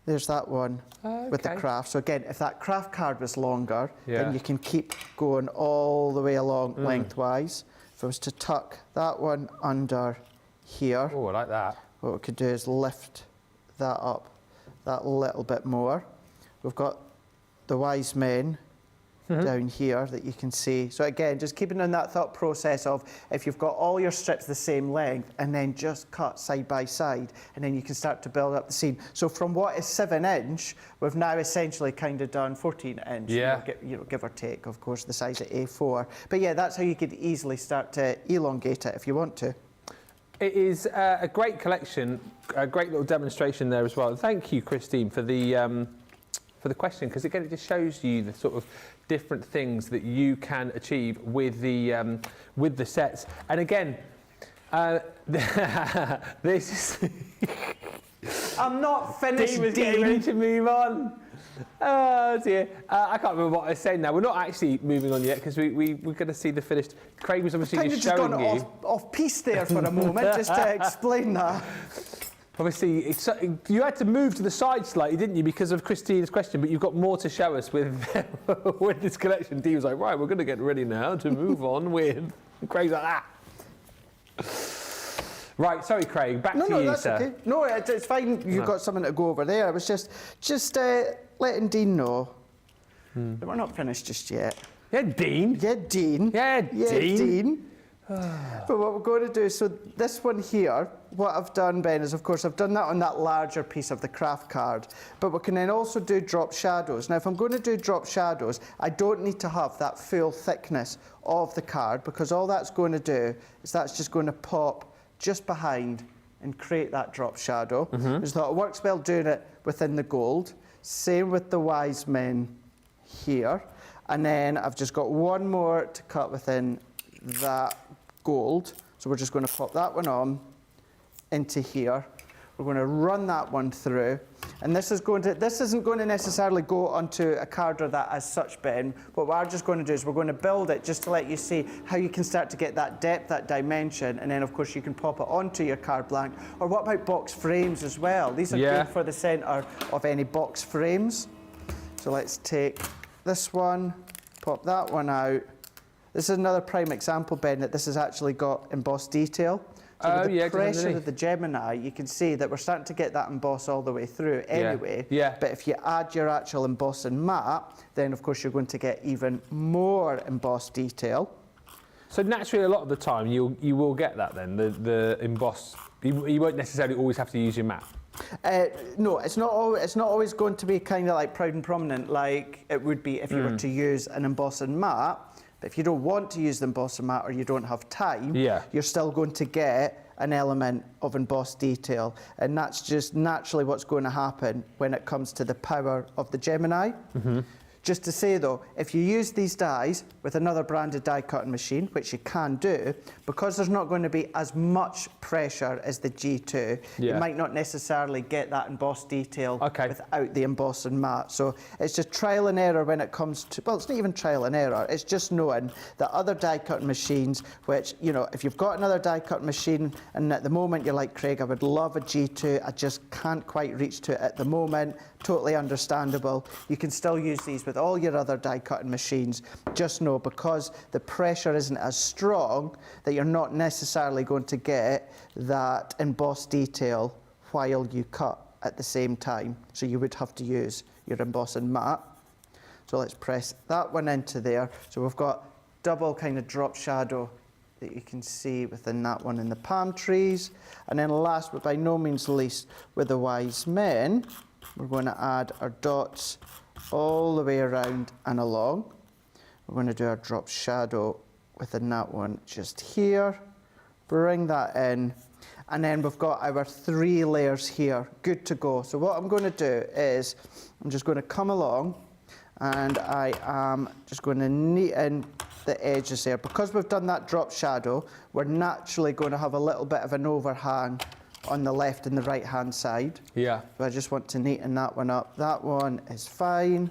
there's that one with the craft. So again, if that craft card was longer, then you can keep going all the way along lengthwise. If I was to tuck that one under here, oh, I like that. What we could do is lift that up that little bit more. We've got the Wise Men down here that you can see. So again, just keeping on that thought process of if you've got all your strips the same length and then just cut side by side and then you can start to build up the scene. So from what is 7-inch, we've now essentially kind of done 14-inch, give or take, of course, the size of A4. But yeah, that's how you could easily start to elongate it if you want to. It is a great collection, a great little demonstration there as well. Thank you, Christine, for the question, because again, it just shows you the sort of different things that you can achieve with the sets. And again, this is I'm not finished, Dean was getting ready to move on. Oh dear, I can't remember what I was saying now. We're not actually moving on yet because we're going to see the finished. Craig was obviously just showing you. Off piece there for a moment, just to explain that. Obviously, you had to move to the side slightly, didn't you, because of Christine's question, but you've got more to show us with, with this collection. Dee was like, right, we're going to get ready now to move on with... And Craig's like, ah. Right, sorry, Craig, back to you, that's sir. Okay. No, it's fine. You've got something to go over there. I was just letting Dean know that we're not finished just yet. Yeah, Dean. Yeah, Dean. Yeah, Dean. But what we're going to do, so this one here, what I've done, Ben, is of course I've done that on that larger piece of the craft card, but we can then also do drop shadows. Now if I'm going to do drop shadows, I don't need to have that full thickness of the card, because all that's going to do is that's just going to pop just behind and create that drop shadow. I just thought it works well doing it within the gold. Same with the Wise Men here. And then I've just got one more to cut within that gold. So we're just going to pop that one on into here. We're We're going to run that one through, and this isn't going to necessarily go onto a card or that as such, Ben. But what we're just going to do is we're going to build it just to let you see how you can start to get that depth, that dimension, and then of course you can pop it onto your card blank. Or what about box frames as well? These are good for the centre of any box frames. So let's take this one, pop that one out. This is another prime example, Ben, that this has actually got embossed detail. So with the pressure of the Gemini, you can see that we're starting to get that emboss all the way through anyway. But if you add your actual embossing mat, then of course you're going to get even more embossed detail. So naturally, a lot of the time, you will get that then, the emboss. You won't necessarily always have to use your mat. No, it's not always going to be kind of like proud and prominent like it would be if you were to use an embossing mat. But if you don't want to use the embossing mat or you don't have time, you're still going to get an element of embossed detail. And that's just naturally what's going to happen when it comes to the power of the Gemini. Just to say though, if you use these dies with another branded die cutting machine, which you can do, because there's not going to be as much pressure as the G2, you might not necessarily get that embossed detail without the embossing mat. So it's just trial and error when it comes to, well, it's not even trial and error, it's just knowing that other die cutting machines, which, you know, if you've got another die cutting machine and at the moment you're like, Craig, I would love a G2, I just can't quite reach to it at the moment, totally understandable. You can still use these with all your other die cutting machines. Just know because the pressure isn't as strong that you're not necessarily going to get that embossed detail while you cut at the same time. So you would have to use your embossing mat. So let's press that one into there. So we've got double kind of drop shadow that you can see within that one in the palm trees. And then last but by no means least with the wise men, we're going to add our dots all the way around and along. We're going to do our drop shadow within that one just here. Bring that in. And then we've got our 3 layers here, good to go. So what I'm going to do is I'm just going to come along and I am just going to neaten the edges there. Because we've done that drop shadow, we're naturally going to have a little bit of an overhang on the left and the right hand side. So I just want to neaten that one up. That one is fine.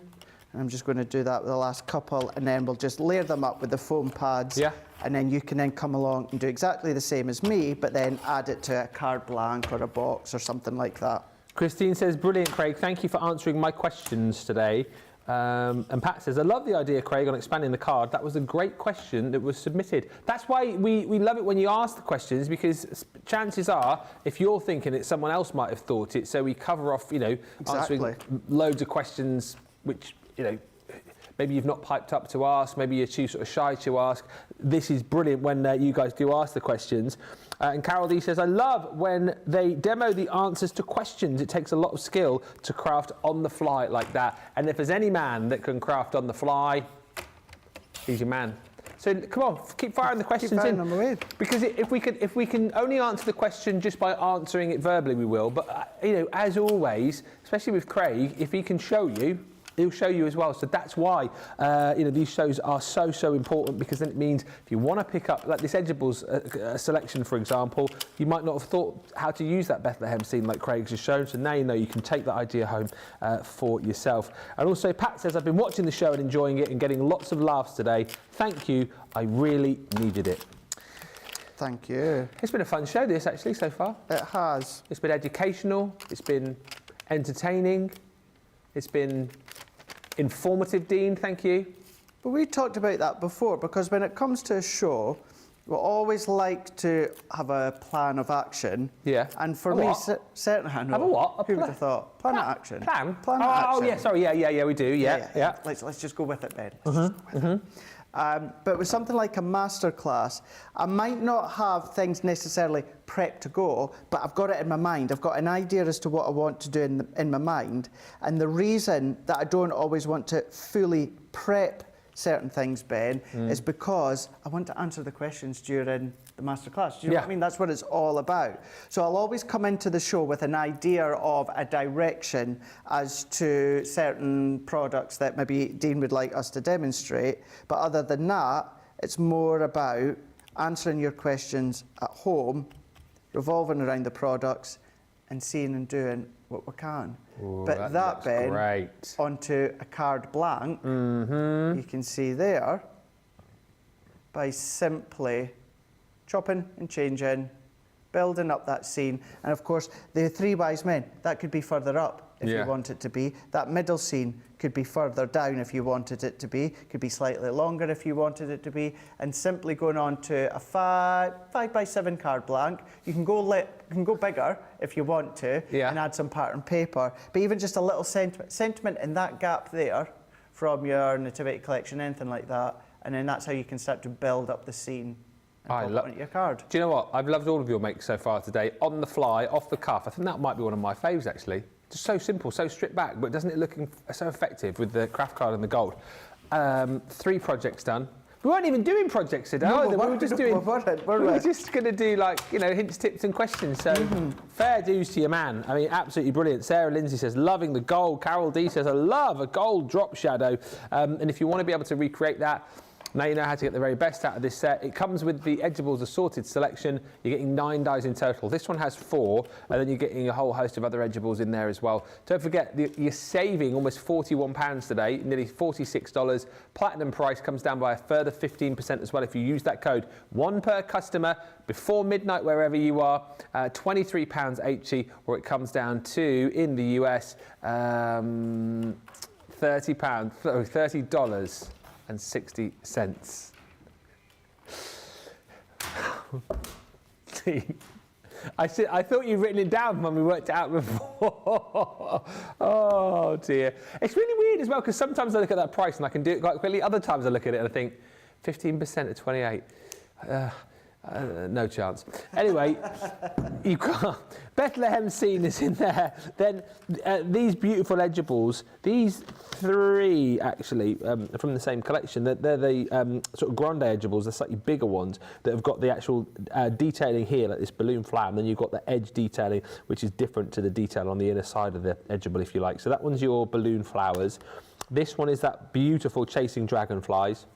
And I'm just going to do that with the last couple and then we'll just layer them up with the foam pads. And then you can then come along and do exactly the same as me, but then add it to a card blank or a box or something like that. Christine says, brilliant, Craig. Thank you for answering my questions today. And Pat says, I love the idea, Craig, on expanding the card. That was a great question that was submitted. That's why we love it when you ask the questions, because chances are, if you're thinking it, someone else might have thought it. So we cover off, you know, answering loads of questions which, you know, maybe you've not piped up to ask, maybe you're too sort of shy to ask. This is brilliant when you guys do ask the questions. And Carol D says, I love when they demo the answers to questions. It takes a lot of skill to craft on the fly like that. And if there's any man that can craft on the fly, he's your man. So come on, keep firing the questions in. Because if we can only answer the question just by answering it verbally, we will. But you know, as always, especially with Craig, if he can show you, he'll show you as well. So that's why you know, these shows are so important, because then it means if you want to pick up like this Edibles selection, for example, you might not have thought how to use that Bethlehem scene like Craig's just shown. So now you know you can take that idea home for yourself. And also Pat says, I've been watching the show and enjoying it and getting lots of laughs today. Thank you. I really needed it. Thank you. It's been a fun show, this, actually, so far. It has. It's been educational. It's been entertaining. It's been informative, Dean, thank you. But we talked about that before, because when it comes to a show, we always like to have a plan of action. And for me, certainly, I know. Have a what? Who would have thought? Plan of action. Plan? Plan of action. Oh, yeah, sorry, yeah, we do, yeah. Let's just go with it, Ben. But with something like a masterclass, I might not have things necessarily prepped to go, but I've got it in my mind. I've got an idea as to what I want to do in my mind. And the reason that I don't always want to fully prep certain things, Ben, is because I want to answer the questions during the masterclass. Do you know what I mean? That's what it's all about. So I'll always come into the show with an idea of a direction as to certain products that maybe Dean would like us to demonstrate. But other than that, it's more about answering your questions at home, revolving around the products, and seeing and doing what we can. Ooh, but that then great. onto a card blank, you can see there, by simply chopping and changing, building up that scene. And of course, the three wise men, that could be further up if you want it to be. That middle scene could be further down if you wanted it to be, could be slightly longer if you wanted it to be, and simply going on to a 5x7 card blank. You can go bigger if you want to, and add some pattern paper, but even just a little sentiment in that gap there from your nativity collection, anything like that, and then that's how you can start to build up the scene. I love your card. Do you know what? I've loved all of your makes so far today. On the fly, off the cuff. I think that might be one of my faves actually. Just so simple, so stripped back, but doesn't it look so effective with the craft card and the gold? 3 projects done. We weren't even doing projects today either. We were just doing. We were just going to do like hints, tips, and questions. So fair dues to your man. I mean, absolutely brilliant. Sarah Lindsay says loving the gold. Carol D says I love a gold drop shadow. And if you want to be able to recreate that, now you know how to get the very best out of this set. It comes with the Edibles assorted selection. You're getting 9 dies in total. This one has 4, and then you're getting a whole host of other Edibles in there as well. Don't forget, you're saving almost £41 today, nearly $46. Platinum price comes down by a further 15% as well if you use that code. 1 per customer before midnight wherever you are. £23 or it comes down to, in the US, $30. And 60 cents. I thought you'd written it down when we worked it out before. Oh dear. It's really weird as well because sometimes I look at that price and I can do it quite quickly. Other times I look at it and I think 15% of 28. No chance. Anyway, you've got Bethlehem scene is in there. Then these beautiful Edibles, these 3 actually from the same collection. They're the sort of grande Edibles, the slightly bigger ones that have got the actual detailing here, like this balloon flower, and then you've got the edge detailing, which is different to the detail on the inner side of the Edible, if you like. So that one's your balloon flowers. This one is that beautiful chasing dragonflies.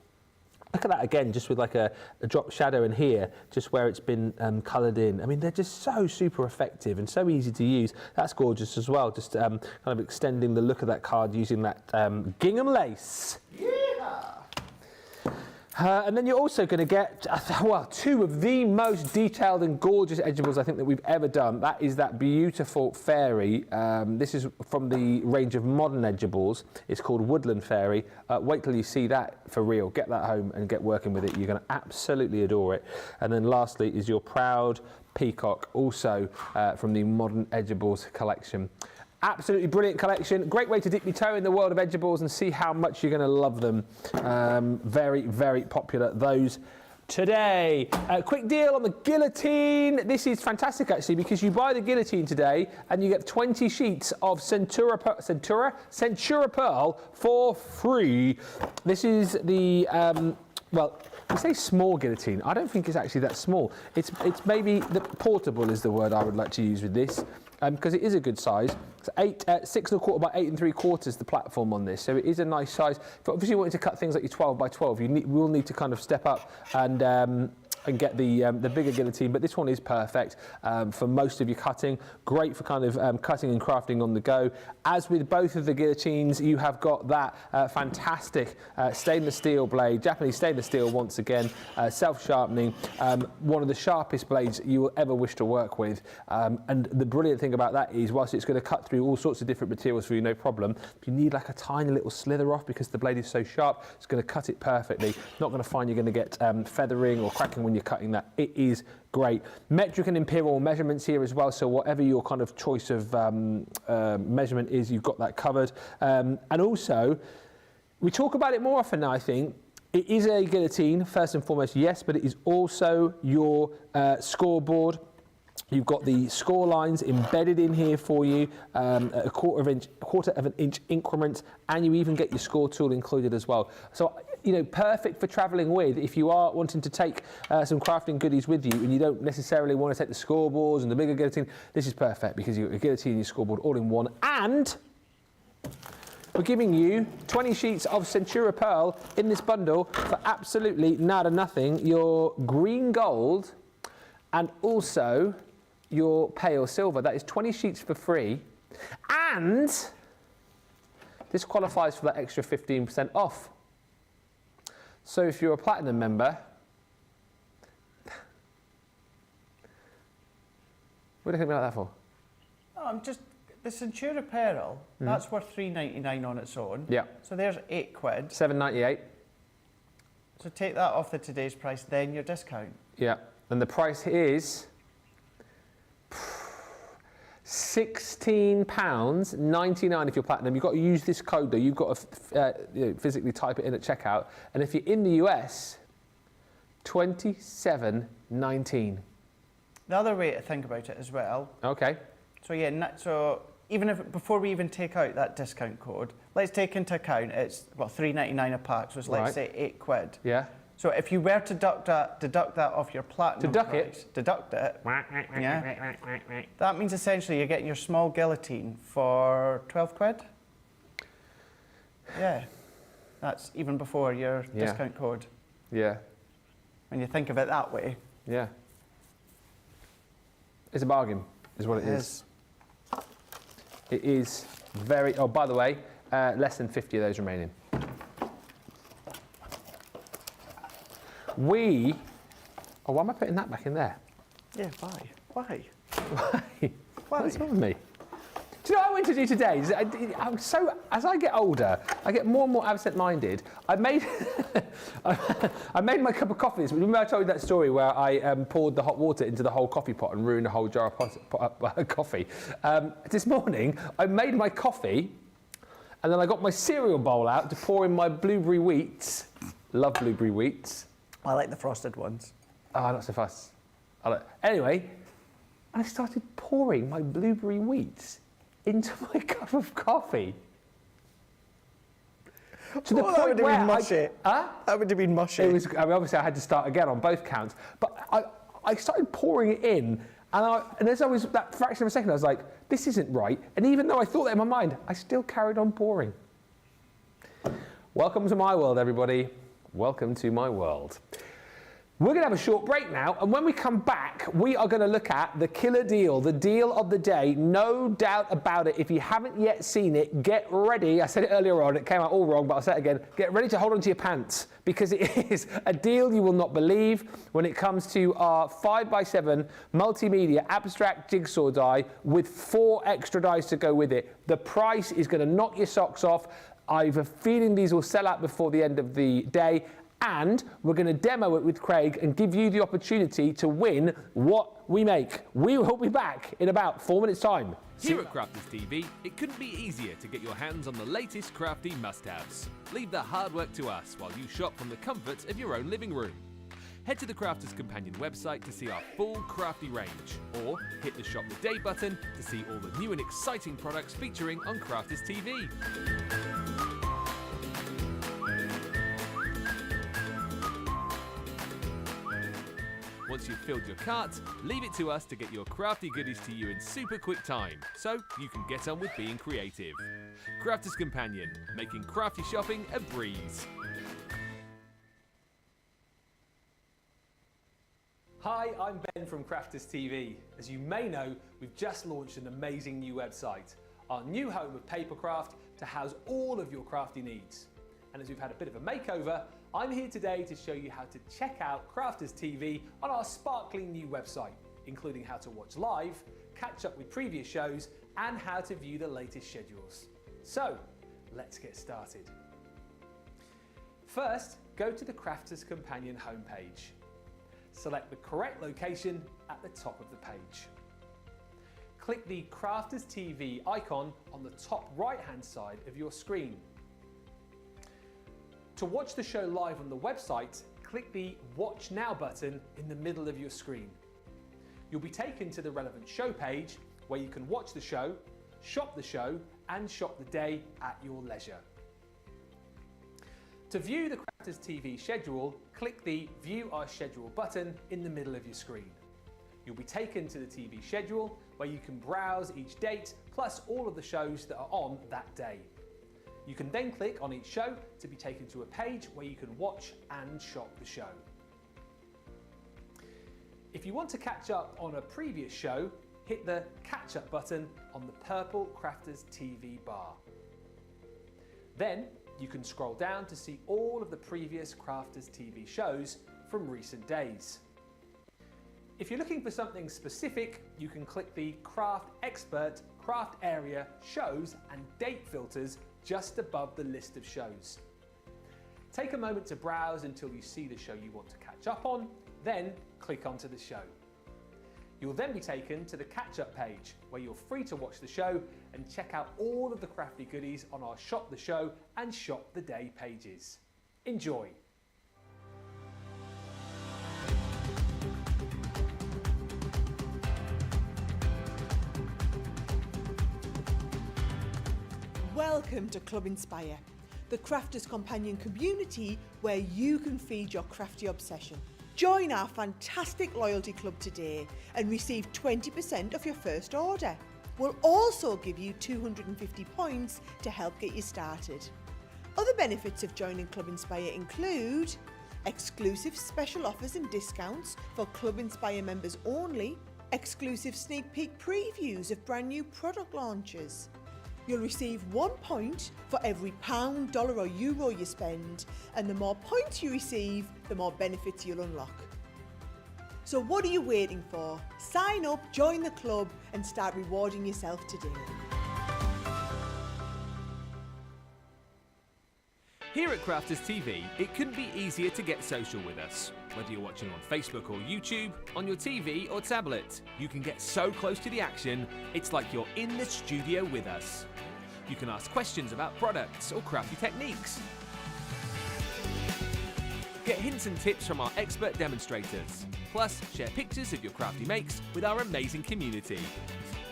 Look at that again, just with like a drop shadow in here, just where it's been coloured in. I mean, they're just so super effective and so easy to use. That's gorgeous as well, just kind of extending the look of that card using that gingham lace. And then you're also going to get, well, 2 of the most detailed and gorgeous Edibles I think that we've ever done. That is that beautiful fairy. This is from the range of modern Edibles. It's called Woodland Fairy. Wait till you see that for real. Get that home and get working with it. You're going to absolutely adore it. And then lastly is your Proud Peacock, also from the Modern Edibles collection. Absolutely brilliant collection. Great way to dip your toe in the world of Edibles and see how much you're going to love them. Very, very popular, those today. Quick deal on the Guillotine. This is fantastic, actually, because you buy the Guillotine today and you get 20 sheets of Centura Pearl for free. This is the, well, we say small Guillotine. I don't think it's actually that small. It's maybe the portable is the word I would like to use with this. Because it is a good size. It's 6 1/4 by 8 3/4 the platform on this, so it is a nice size. But obviously, you want to cut things like your 12 by 12, you will need to kind of step up and get the bigger Guillotine, but this one is perfect for most of your cutting. Great for kind of cutting and crafting on the go. As with both of the Guillotines, you have got that fantastic stainless steel blade, Japanese stainless steel once again, self-sharpening, one of the sharpest blades you will ever wish to work with. And the brilliant thing about that is, whilst it's going to cut through all sorts of different materials for you, no problem, if you need like a tiny little slither off because the blade is so sharp, it's going to cut it perfectly. Not going to find you're going to get feathering or cracking when you're cutting that. It is great. Metric and imperial measurements here as well, so whatever your kind of choice of measurement is, you've got that covered. And also, we talk about it more often now, I think. It is a Guillotine, first and foremost, yes, but it is also your scoreboard. You've got the score lines embedded in here for you, a quarter of an inch increments, and you even get your score tool included as well. So, you know, perfect for travelling with if you are wanting to take some crafting goodies with you and you don't necessarily want to take the scoreboards and the bigger Guillotine. This is perfect because you've got your Guillotine and your scoreboard all in one. And we're giving you 20 sheets of Centura Pearl in this bundle for absolutely nada nothing. Your green gold and also your pale silver. That is 20 sheets for free. And this qualifies for that extra 15% off. So if you're a platinum member, what do you think about that for? Oh, the Centura Apparel, that's worth $3.99 on its own. Yeah. So there's £8. $7.98. So take that off the today's price, then your discount. Yeah. And the price is £16.99 if you're platinum. You've got to use this code though. You've got to physically type it in at checkout. And if you're in the US, $27.19. The other way to think about it as well. Okay. So yeah, so even if before we even take out that discount code, let's take into account it's $3.99 a pack. So it's let's say £8. Yeah. So if you were to deduct that off your platinum price, deduct it, yeah, that means essentially you're getting your small guillotine for £12. Yeah, that's even before your discount code. Yeah. When you think of it that way. Yeah. It's a bargain, is what it is. It is very. Oh, by the way, less than 50 of those remaining. Oh, why am I putting that back in there? Yeah, why? Why? What's wrong with me? Do you know what I went to do today? As I get older, I get more and more absent-minded. I made my cup of coffee. Remember I told you that story where I poured the hot water into the whole coffee pot and ruined a whole jar of coffee. This morning, I made my coffee, and then I got my cereal bowl out to pour in my blueberry wheats. Love blueberry wheats. I like the frosted ones. Oh, not so fast. Anyway, and I started pouring my blueberry wheats into my cup of coffee. To the point that would have where been mushy. That would have been mushy. It was. I mean, obviously, I had to start again on both counts. But I started pouring it in, and as I was that fraction of a second, I was like, "This isn't right." And even though I thought that in my mind, I still carried on pouring. Welcome to my world, everybody. Welcome to my world. We're going to have a short break now, and when we come back, we are going to look at the killer deal, the deal of the day, no doubt about it. If you haven't yet seen it, get ready. I said it earlier on, it came out all wrong, but I'll say it again. Get ready to hold on to your pants, because it is a deal you will not believe when it comes to our 5x7 multimedia abstract jigsaw die with 4 extra dies to go with it. The price is going to knock your socks off. I have a feeling these will sell out before the end of the day. And we're going to demo it with Craig and give you the opportunity to win what we make. We will be back in about 4 minutes' time. Here at Crafters TV, it couldn't be easier to get your hands on the latest crafty must-haves. Leave the hard work to us while you shop from the comfort of your own living room. Head to the Crafters Companion website to see our full crafty range, or hit the Shop the Day button to see all the new and exciting products featuring on Crafters TV. Once you've filled your cart, leave it to us to get your crafty goodies to you in super quick time, so you can get on with being creative. Crafters Companion, making crafty shopping a breeze. Hi, I'm Ben from Crafters TV. As you may know, we've just launched an amazing new website, our new home of papercraft to house all of your crafty needs. And as we've had a bit of a makeover, I'm here today to show you how to check out Crafters TV on our sparkling new website, including how to watch live, catch up with previous shows, and how to view the latest schedules. So, let's get started. First, go to the Crafters Companion homepage. Select the correct location at the top of the page. Click the Crafters TV icon on the top right-hand side of your screen. To watch the show live on the website, click the Watch Now button in the middle of your screen. You'll be taken to the relevant show page where you can watch the show, shop the show, and shop the day at your leisure. To view the Crafters TV schedule, click the View Our Schedule button in the middle of your screen. You'll be taken to the TV schedule where you can browse each date plus all of the shows that are on that day. You can then click on each show to be taken to a page where you can watch and shop the show. If you want to catch up on a previous show, hit the catch up button on the purple Crafters TV bar. Then you can scroll down to see all of the previous Crafters TV shows from recent days. If you're looking for something specific, you can click the Craft Expert, Craft Area, Shows and Date filters just above the list of shows. Take a moment to browse until you see the show you want to catch up on, then click onto the show. You'll then be taken to the catch-up page where you're free to watch the show and check out all of the crafty goodies on our Shop the Show and Shop the Day pages. Enjoy! Welcome to Club Inspire, the Crafters Companion community where you can feed your crafty obsession. Join our fantastic loyalty club today and receive 20% of your first order. We'll also give you 250 points to help get you started. Other benefits of joining Club Inspire include exclusive special offers and discounts for Club Inspire members only, exclusive sneak peek previews of brand new product launches. You'll receive 1 point for every pound, dollar or euro you spend, and the more points you receive, the more benefits you'll unlock. So what are you waiting for? Sign up, join the club and start rewarding yourself today. Here at Crafters TV, it couldn't be easier to get social with us. Whether you're watching on Facebook or YouTube, on your TV or tablet, you can get so close to the action, it's like you're in the studio with us. You can ask questions about products or crafty techniques. Get hints and tips from our expert demonstrators. Plus, share pictures of your crafty makes with our amazing community.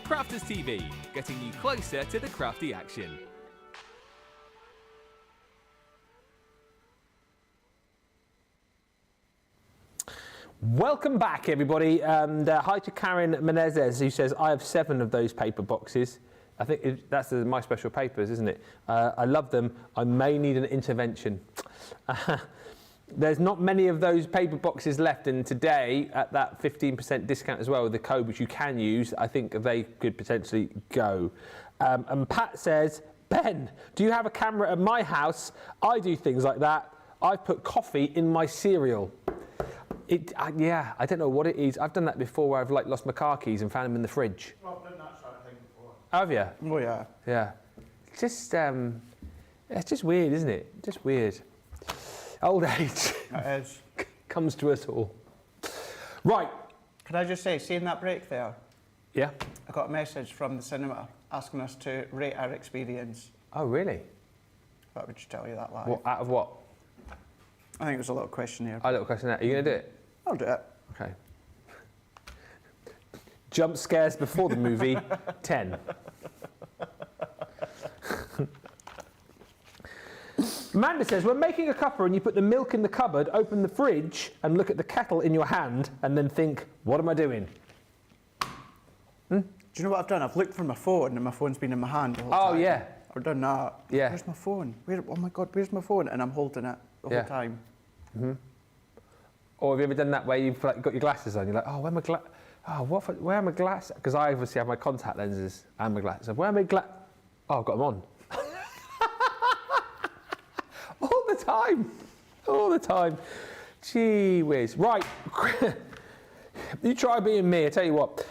Crafters TV, getting you closer to the crafty action. Welcome back, everybody, and hi to Karen Menezes, who says, I have 7 of those paper boxes. I think that's my special papers, isn't it? I love them. I may need an intervention. There's not many of those paper boxes left, and today, at that 15% discount as well, the code which you can use, I think they could potentially go. And Pat says, Ben, do you have a camera at my house? I do things like that. I put coffee in my cereal. Yeah, I don't know what it is. I've done that before where I've lost my car keys and found them in the fridge. Well, I've done that sort of thing before. Have you? Oh, yeah. Yeah. It's just weird, isn't it? Just weird. Old age. It is. Comes to us all. Right. Could I just say, seeing that break there? Yeah. I got a message from the cinema asking us to rate our experience. Oh, really? I thought we'd just tell you that live. What, out of what? I think it was a little questionnaire. A little questionnaire. Are you going to do it? I'll do it. Okay. Jump scares before the movie, 10. Amanda says, when making a cuppa and you put the milk in the cupboard, open the fridge and look at the kettle in your hand and then think, what am I doing? Do you know what I've done? I've looked for my phone and my phone's been in my hand the whole time. Oh, yeah. I've done that. Yeah. Where's my phone? Oh my God, where's my phone? And I'm holding it the whole time. Mm-hmm. Or have you ever done that where you've got your glasses on? You're like, oh, where are my glasses? Because I obviously have my contact lenses and my glasses. Where are my glasses? Oh, I've got them on. All the time. All the time. Gee whiz. Right. You try being me, I tell you what.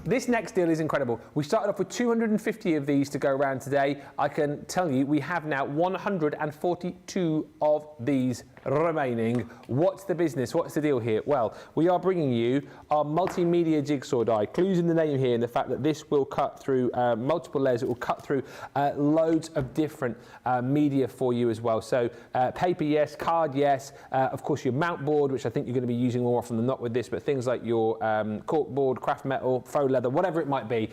This next deal is incredible. We started off with 250 of these to go around today. I can tell you we have now 142 of these remaining. What's the business? What's the deal here? Well, we are bringing you our multimedia jigsaw die. Clues in the name here, and the fact that this will cut through multiple layers. It will cut through loads of different media for you as well. So paper, yes. Card, yes. Of course, your mount board, which I think you're going to be using more often than not with this, but things like your cork board, craft metal, faux leather, whatever it might be.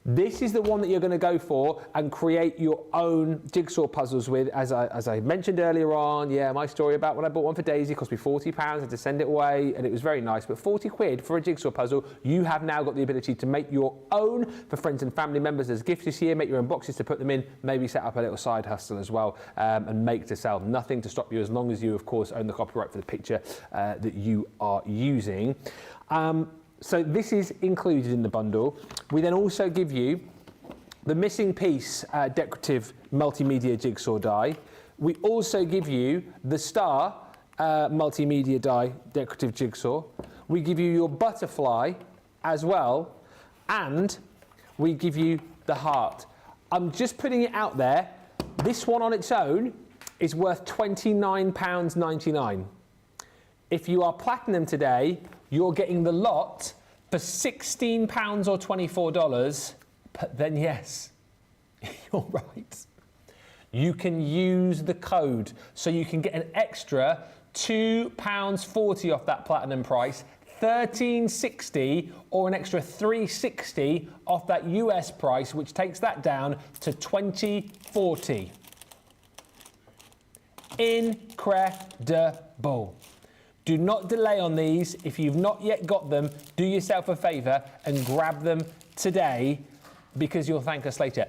This is the one that you're going to go for and create your own jigsaw puzzles with. As I mentioned earlier on, yeah, my story about when I bought one for Daisy, cost me £40, I had to send it away, and it was very nice. But 40 quid for a jigsaw puzzle, you have now got the ability to make your own for friends and family members as gifts this year, make your own boxes to put them in, maybe set up a little side hustle as well, and make to sell. Nothing to stop you as long as you, of course, own the copyright for the picture that you are using. So this is included in the bundle. We then also give you the missing piece decorative multimedia jigsaw die. We also give you the star multimedia die decorative jigsaw. We give you your butterfly as well, and we give you the heart. I'm just putting it out there. This one on its own is worth £29.99. If you are platinum today, you're getting the lot for £16 or $24, but then yes, you're right. You can use the code, so you can get an extra £2.40 off that platinum price, $13.60, or an extra $3.60 off that US price, which takes that down to $20.40. Incredible. Do not delay on these. If you've not yet got them, do yourself a favour and grab them today, because you'll thank us later.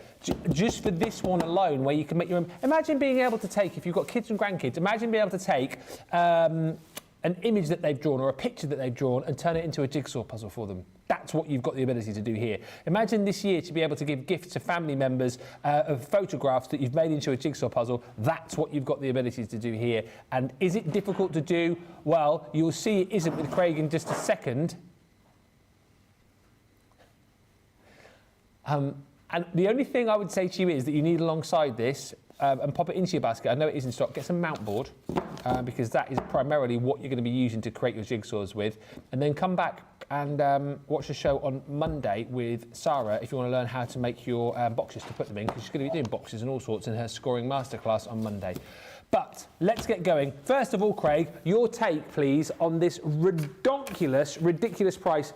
Just for this one alone, where you can make your own. Imagine being able to take, if you've got kids and grandkids, imagine being able to take an image that they've drawn or a picture that they've drawn and turn it into a jigsaw puzzle for them. That's what you've got the ability to do here. Imagine this year to be able to give gifts to family members of photographs that you've made into a jigsaw puzzle. That's what you've got the ability to do here. And is it difficult to do? Well, you'll see it isn't with Craig in just a second. And the only thing I would say to you is that you need alongside this, and pop it into your basket. I know it is in stock. Get some mount board, because that is primarily what you're going to be using to create your jigsaws with. And then come back and watch the show on Monday with Sarah if you want to learn how to make your boxes to put them in, because she's going to be doing boxes and all sorts in her scoring masterclass on Monday. But let's get going. First of all, Craig, your take, please, on this ridiculous price.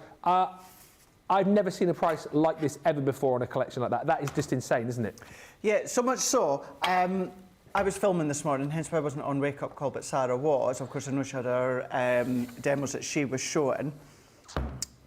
I've never seen a price like this ever before on a collection like that. That is just insane, isn't it? Yeah, so much so. I was filming this morning, hence why I wasn't on Wake Up Call, but Sarah was. Of course, I know she had her demos that she was showing.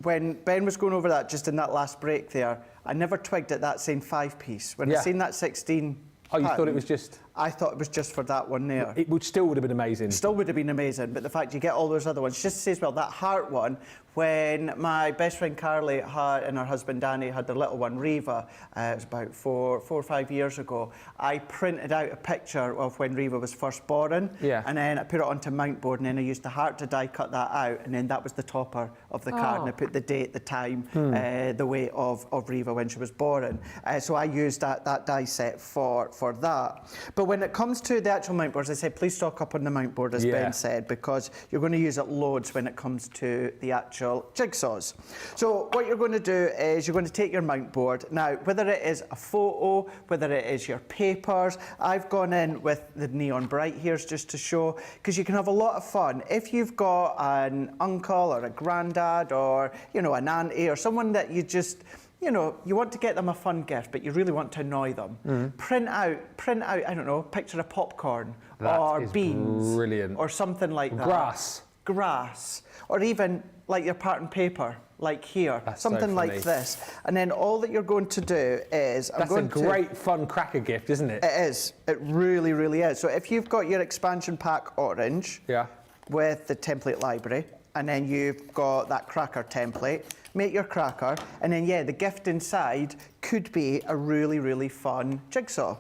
When Ben was going over that, just in that last break there, I never twigged at that saying 5-piece. When I seen that 16... Oh, you thought it was just... I thought it was just for that one there. It still would have been amazing. Still would have been amazing, but the fact you get all those other ones, just says, well, that heart one, when my best friend Carly and her husband Danny had their little one, Reva, it was about four or 5 years ago, I printed out a picture of when Reva was first born, and then I put it onto mount board, and then I used the heart to die cut that out, and then that was the topper of the card, and I put the date, the time, the weight of Reva when she was born. So I used that die set for that. But when it comes to the actual mount boards, I said, please stock up on the mount board, as Ben said, because you're going to use it loads when it comes to the actual jigsaws. So what you're going to do is you're going to take your mount board. Now, whether it is a photo, whether it is your papers, I've gone in with the neon bright here just to show, because you can have a lot of fun. If you've got an uncle or a granddad or, you know, an auntie or someone that you just... you know, you want to get them a fun gift, but you really want to annoy them. Print out, I don't know, picture of popcorn or beans. Brilliant. Or something like that. Grass. Or even like your pattern paper, like here. That's something so like this. And then all that you're going to do is... That's a great fun cracker gift, isn't it? It is. It really, really is. So if you've got your expansion pack orange with the template library, and then you've got that cracker template, make your cracker, and then, the gift inside could be a really, really fun jigsaw.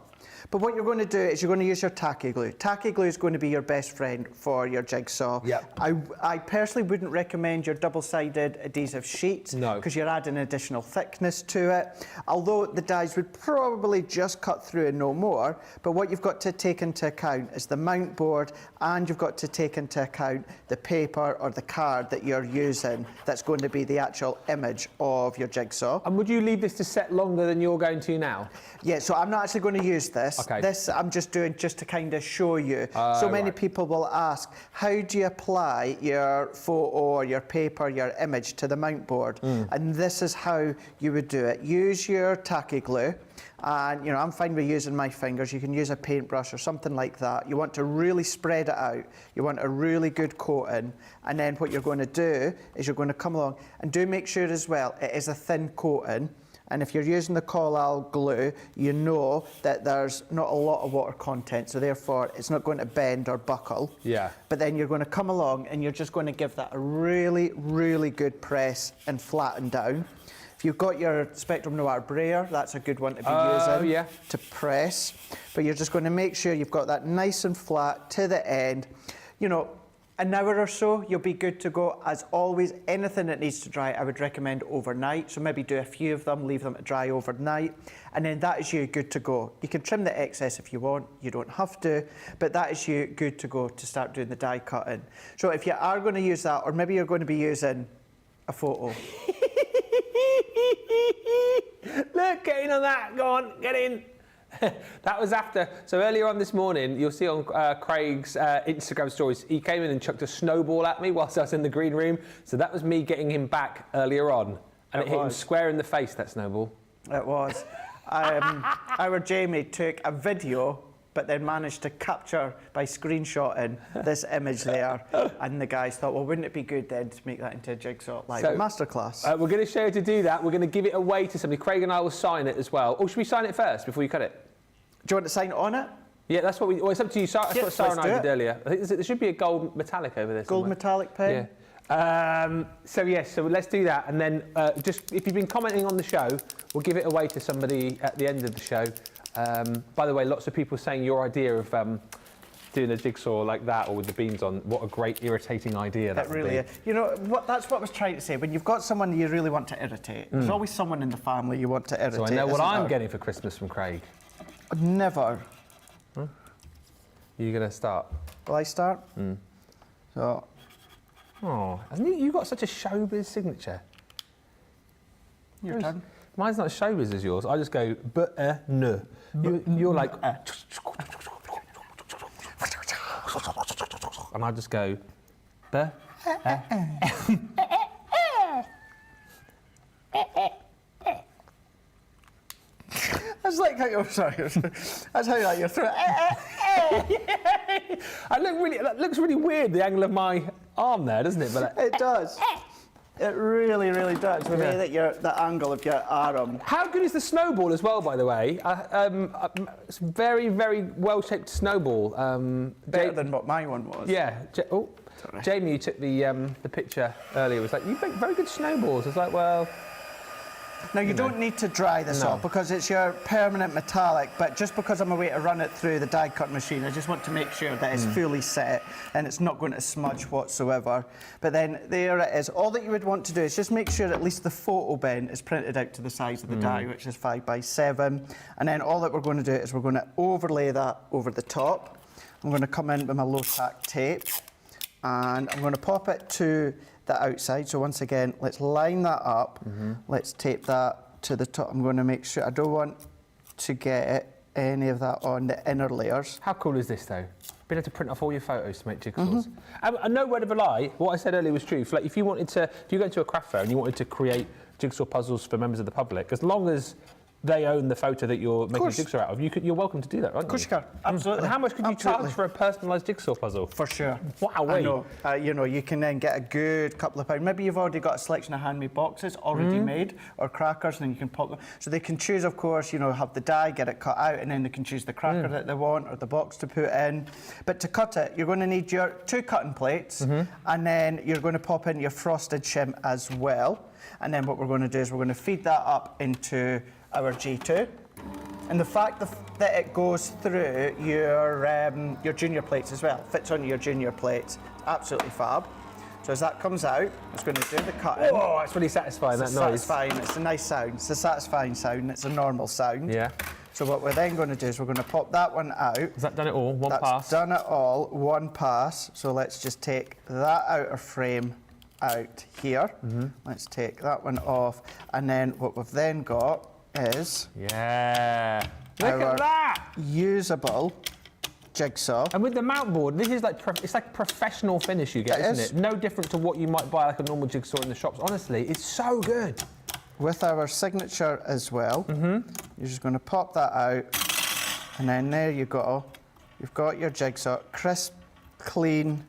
But what you're going to do is you're going to use your tacky glue. Tacky glue is going to be your best friend for your jigsaw. I personally wouldn't recommend your double-sided adhesive sheets, because you're adding additional thickness to it. Although the dies would probably just cut through and no more, but what you've got to take into account is the mount board, and you've got to take into account the paper or the card that you're using that's going to be the actual image of your jigsaw. And would you leave this to set longer than you're going to now? Yeah, so I'm not actually going to use this. This I'm just doing just to kind of show you. So many people will ask, how do you apply your photo or your paper, your image to the mount board? And this is how you would do it. Use your tacky glue. And, you know, I'm fine with using my fingers. You can use a paintbrush or something like that. You want to really spread it out. You want a really good coating. And then what you're going to do is you're going to come along and do make sure as well it is a thin coating. And if you're using the Collal glue, you know that there's not a lot of water content, so therefore it's not going to bend or buckle. Yeah. But then you're going to come along and you're just going to give that a really, really good press and flatten down. If you've got your Spectrum Noir brayer, that's a good one to be using to press. But you're just going to make sure you've got that nice and flat to the end. You know, an hour or so, you'll be good to go. As always, anything that needs to dry, I would recommend overnight. So maybe do a few of them, leave them to dry overnight, and then that is you good to go. You can trim the excess if you want, you don't have to, but that is you good to go to start doing the die cutting. So if you are going to use that, or maybe you're going to be using a photo. Look, get in on that, go on, get in. That was after, so earlier on this morning, you'll see on Craig's Instagram stories, he came in and chucked a snowball at me whilst I was in the green room. So that was me getting him back earlier on. And it hit him square in the face, that snowball. It was. Our Jamie took a video, but then managed to capture by screenshotting this image there. And the guys thought, well, wouldn't it be good then to make that into a Jigsaw Live masterclass? We're going to show you to do that. We're going to give it away to somebody. Craig and I will sign it as well. Or should we sign it first before you cut it? Do you want to sign on it? Yeah, that's what we. Well, it's up to you. That's what Sarah and I did earlier. I think there should be a gold metallic over there. Gold metallic pen? Yeah. So let's do that. And then just if you've been commenting on the show, we'll give it away to somebody at the end of the show. By the way, lots of people saying your idea of doing a jigsaw like that or with the beans on, what a great irritating idea that really is. You know, that's what I was trying to say. When you've got someone you really want to irritate, there's always someone in the family you want to irritate. So I know what I'm getting for Christmas from Craig. Never. You're going to start? Will I start? So. Oh, hasn't you got such a showbiz signature? Your turn. Mine's not as showbiz as yours. I just go, no. You're like, and I just go, That's like how you're sorry. That's how you're through. It looks really weird, the angle of my arm there, doesn't it? But it does. It really, really does. The way that the angle of your arm. How good is the snowball as well, by the way? It's very, very well-shaped snowball. Better than what my one was. Yeah. Jamie, you took the picture earlier, was like, you make very good snowballs. It's like, well. Now, you don't need to dry this off because it's your permanent metallic, but just because I'm away to run it through the die cut machine, I just want to make sure that it's fully set and it's not going to smudge whatsoever. But then there it is. All that you would want to do is just make sure at least the photo bin is printed out to the size of the die, which is 5x7. And then all that we're going to do is we're going to overlay that over the top. I'm going to come in with my low-tack tape and I'm going to pop it to the outside. So once again, let's line that up. Let's tape that to the top. I'm going to make sure I don't want to get any of that on the inner layers. How cool is this though? Being able to print off all your photos to make jigsaws. And no word of a lie, what I said earlier was true. Like if you go into a craft fair and you wanted to create jigsaw puzzles for members of the public, as long as they own the photo that you're making a jigsaw out of, you're welcome to do that, aren't you? Of course you can, absolutely. And how much could you charge for a personalised jigsaw puzzle? For sure. Wow. I know. You know, you can then get a good couple of pounds. Maybe you've already got a selection of handmade boxes already made, or crackers, and then you can pop them. So they can choose, of course, you know, have the die, get it cut out, and then they can choose the cracker that they want, or the box to put in. But to cut it, you're going to need your 2 cutting plates, and then you're going to pop in your frosted shim as well. And then what we're going to do is we're going to feed that up into our G2. And the fact that it goes through your junior plates as well, fits on your junior plates, absolutely fab. So as that comes out, it's going to do the cutting. Oh, it's really satisfying, that noise. Satisfying, it's a nice sound. It's a satisfying sound, it's a normal sound. Yeah. So what we're then going to do is we're going to pop that one out. Has that done it all, one pass? That's done it all, one pass. So let's just take that outer frame out here. Let's take that one off. And then what we've then got is look at that, usable jigsaw. And with the mount board, this is like it's like professional finish you get, isn't it? No different to what you might buy like a normal jigsaw in the shops. Honestly, it's so good. With our signature as well. You're just going to pop that out, and then there you go. You've got your jigsaw, crisp, clean,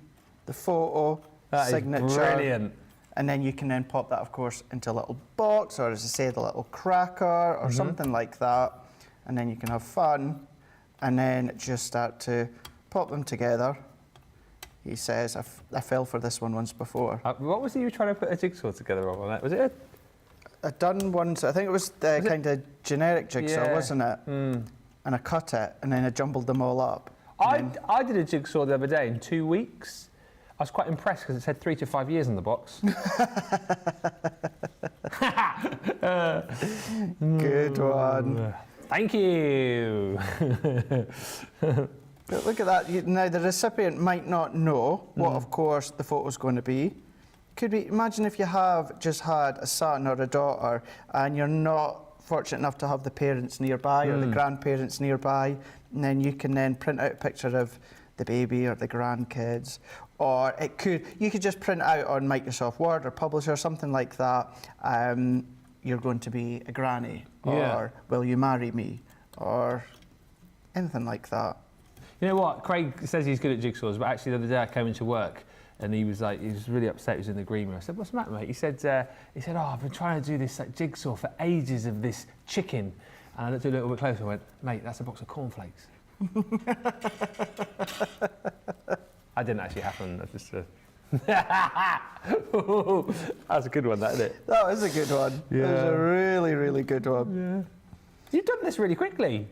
the photo, that signature. Is brilliant. And then you can then pop that, of course, into a little box, or as I say, the little cracker, or something like that. And then you can have fun, and then just start to pop them together. He says, I fell for this one once before. What was it you were trying to put a jigsaw together on that? Was it I'd done once, I think it was the kind of generic jigsaw, wasn't it? And I cut it, and then I jumbled them all up. I did a jigsaw the other day in 2 weeks. I was quite impressed because it said 3 to 5 years in the box. Good one. Thank you. But look at that. Now, the recipient might not know what, of course, the photo's going to be. Could be, imagine if you have just had a son or a daughter and you're not fortunate enough to have the parents nearby or the grandparents nearby, and then you can then print out a picture of the baby or the grandkids. Or you could just print out on Microsoft Word or Publisher or something like that. You're going to be a granny, or will you marry me, or anything like that. You know what? Craig says he's good at jigsaws, but actually the other day I came into work and he was really upset. He was in the green room. I said, "What's the matter, mate?" He said, "Oh, I've been trying to do this jigsaw for ages of this chicken." And I looked a little bit closer and went, "Mate, that's a box of cornflakes." That didn't actually happen. That's just that's a good one, that, isn't it? That was a good one. Yeah. That was a really, really good one. Yeah. You've done this really quickly.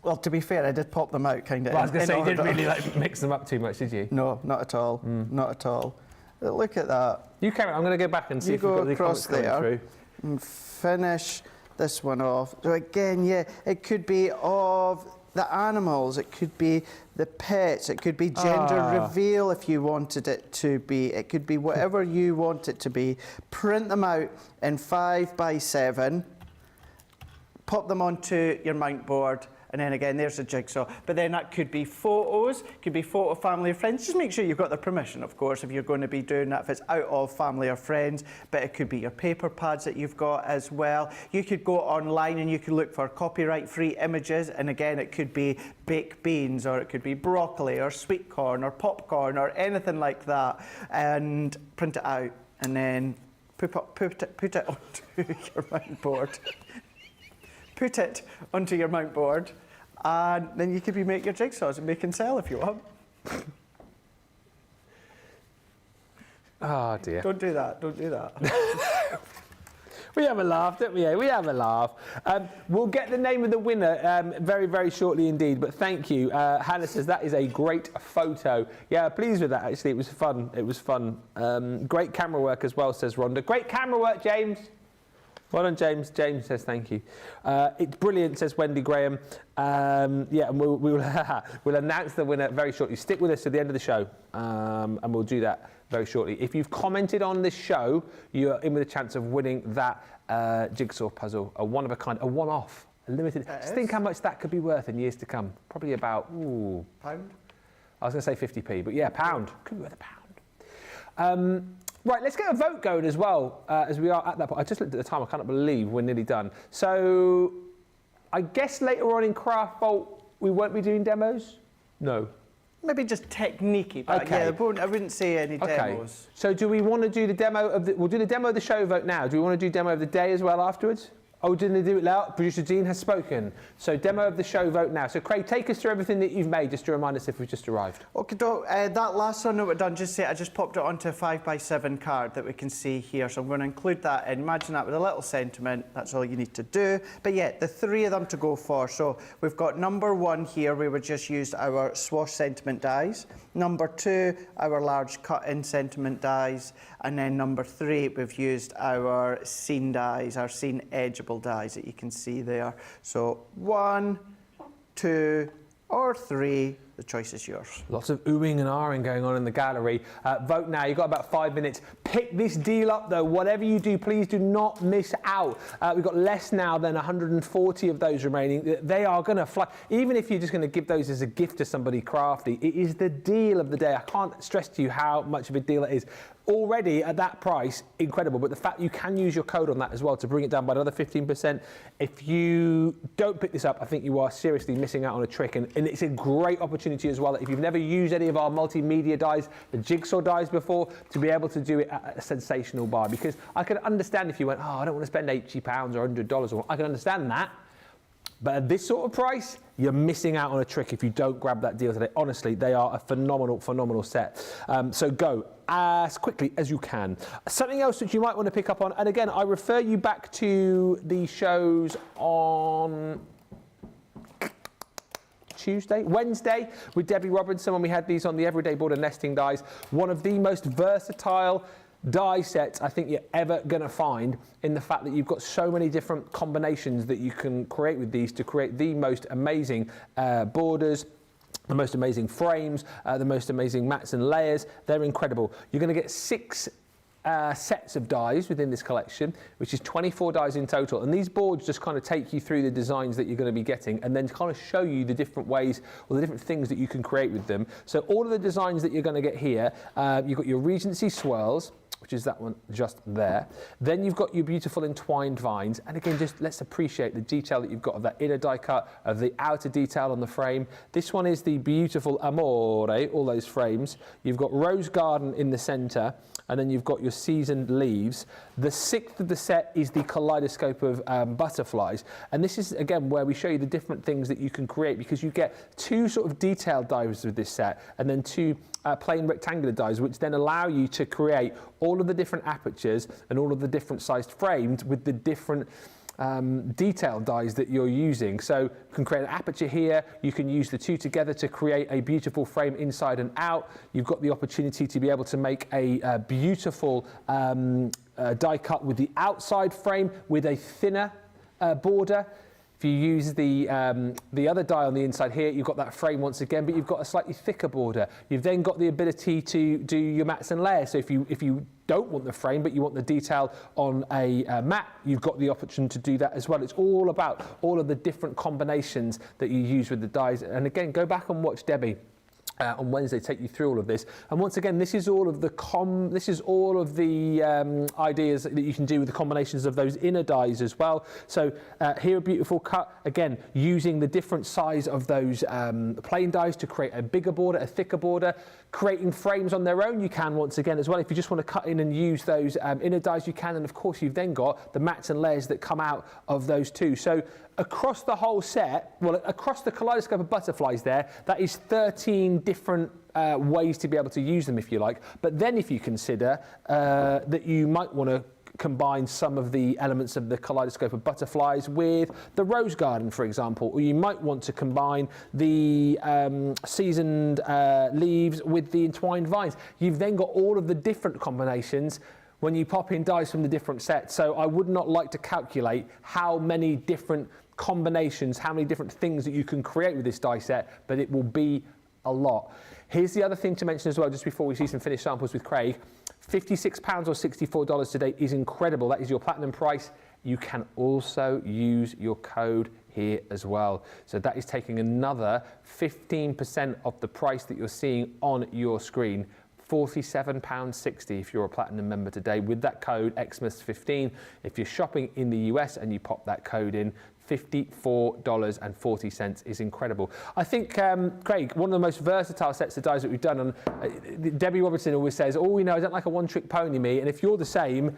Well, to be fair, I did pop them out kind of. Well, I was going to say, you didn't really mix them up too much, did you? No, not at all. Not at all. But look at that. You carry on. I'm going to go back and see if we've got the comments coming through. And finish this one off. So again, it could be of the animals, it could be the pets, it could be gender reveal if you wanted it to be. It could be whatever you want it to be. Print them out in 5x7, pop them onto your mount board, and then again, there's a jigsaw. But then that could be photos, could be photo family or friends. Just make sure you've got their permission, of course, if you're going to be doing that, if it's out of family or friends. But it could be your paper pads that you've got as well. You could go online and you could look for copyright-free images. And again, it could be baked beans, or it could be broccoli, or sweet corn, or popcorn, or anything like that. And print it out, and then put it onto your mount board. Put it onto your mount board, and then you could be making your jigsaws and make and sell if you want. Oh dear. Don't do that, don't do that. We have a laugh, don't we? We have a laugh. We'll get the name of the winner very, very shortly indeed, but thank you. Hannah says that is a great photo. Yeah, pleased with that, actually. It was fun. It was fun. Great camera work as well, says Rhonda. Great camera work, James. Well done, James. James says thank you. It's brilliant, says Wendy Graham. Yeah, and we'll announce the winner very shortly. Stick with us to the end of the show, and we'll do that very shortly. If you've commented on this show, you're in with a chance of winning that jigsaw puzzle, a one of a kind, a one-off, a limited. Just think how much that could be worth in years to come. Probably about pound. I was going to say 50p, but yeah, pound. Could be worth a pound. Right, let's get a vote going as well, as we are at that point. I just looked at the time, I cannot believe we're nearly done. So, I guess later on in Craft Vault, we won't be doing demos? No. Maybe just technique-y, but okay. Yeah, I wouldn't say any demos. So do we want to do the demo of the, we'll do the demo of the show vote now. Do we want to do demo of the day as well afterwards? Oh, didn't they do it loud? Producer Dean has spoken. So demo of the show vote now. So Craig, take us through everything that you've made, just to remind us if we've just arrived. Okay, that last one that we've done, I just popped it onto a 5x7 card that we can see here. So I'm going to include that in. Imagine that with a little sentiment. That's all you need to do. But yeah, the three of them to go for. So we've got number 1 here, where we just used our swash sentiment dies. Number 2, our large cut-in sentiment dies. And then number 3, we've used our scene dies, our scene edgeable dies that you can see there. So 1, 2, or 3, the choice is yours. Lots of oohing and ahhing going on in the gallery. Vote now, you've got about 5 minutes. Pick this deal up though, whatever you do, please do not miss out. We've got less now than 140 of those remaining. They are gonna fly. Even if you're just gonna give those as a gift to somebody crafty, it is the deal of the day. I can't stress to you how much of a deal it is. Already at that price, incredible, but the fact you can use your code on that as well to bring it down by another 15%. If you don't pick this up, I think you are seriously missing out on a trick, and it's a great opportunity opportunity as well, if you've never used any of our multimedia dies, the Jigsaw dies before, to be able to do it at a sensational buy. Because I can understand if you went, oh, I don't want to spend £80 or $100, or I can understand that. But at this sort of price, you're missing out on a trick if you don't grab that deal today. Honestly, they are a phenomenal, phenomenal set. So go as quickly as you can. Something else that you might want to pick up on, and again, I refer you back to the shows on Wednesday with Debbie Robinson when we had these on the Everyday Border Nesting Dies. One of the most versatile die sets I think you're ever going to find, in the fact that you've got so many different combinations that you can create with these to create the most amazing borders, the most amazing frames, the most amazing mats and layers. They're incredible. You're going to get 6 sets of dies within this collection, which is 24 dies in total, and these boards just kind of take you through the designs that you're going to be getting and then kind of show you the different ways or the different things that you can create with them. So all of the designs that you're going to get here, you've got your Regency swirls, which is that one just there. Then you've got your beautiful entwined vines, and again, just let's appreciate the detail that you've got of that inner die cut, of the outer detail on the frame. This one is the beautiful Amore, all those frames. You've got Rose Garden in the centre, and then you've got your seasoned leaves. The 6th of the set is the kaleidoscope of butterflies, and this is again where we show you the different things that you can create, because you get 2 sort of detailed dies with this set, and then 2 plain rectangular dies, which then allow you to create all of the different apertures and all of the different sized frames with the different detailed dies that you're using. So you can create an aperture here, you can use the 2 together to create a beautiful frame inside and out. You've got the opportunity to be able to make a beautiful die cut with the outside frame with a thinner border. If you use the other die on the inside here, you've got that frame once again, but you've got a slightly thicker border. You've then got the ability to do your mats and layers. So if you don't want the frame, but you want the detail on a mat, you've got the option to do that as well. It's all about all of the different combinations that you use with the dies. And again, go back and watch Debbie on Wednesday take you through all of this. And once again, this is all of the ideas that you can do with the combinations of those inner dies as well. So here a beautiful cut, again using the different size of those plain dies to create a bigger border, a thicker border. Creating frames on their own you can once again as well. If you just want to cut in and use those inner dies you can, and of course you've then got the mats and layers that come out of those too. So across the whole set, well, across the kaleidoscope of butterflies there, that is 13 different ways to be able to use them if you like. But then if you consider that you might want to combine some of the elements of the kaleidoscope of butterflies with the rose garden, for example, or you might want to combine the seasoned leaves with the entwined vines. You've then got all of the different combinations when you pop in dies from the different sets. So I would not like to calculate how many different combinations, how many different things that you can create with this die set, but it will be a lot. Here's the other thing to mention as well, just before we see some finished samples with Craig. £56 or $64 today is incredible. That is your platinum price. You can also use your code here as well. So that is taking another 15% of the price that you're seeing on your screen. £47.60 if you're a platinum member today with that code Xmas15. If you're shopping in the US and you pop that code in, $54.40 is incredible. I think, Craig, one of the most versatile sets of dies that we've done, and Debbie Robertson always says, oh, you know, I don't like a one-trick pony, me. And if you're the same,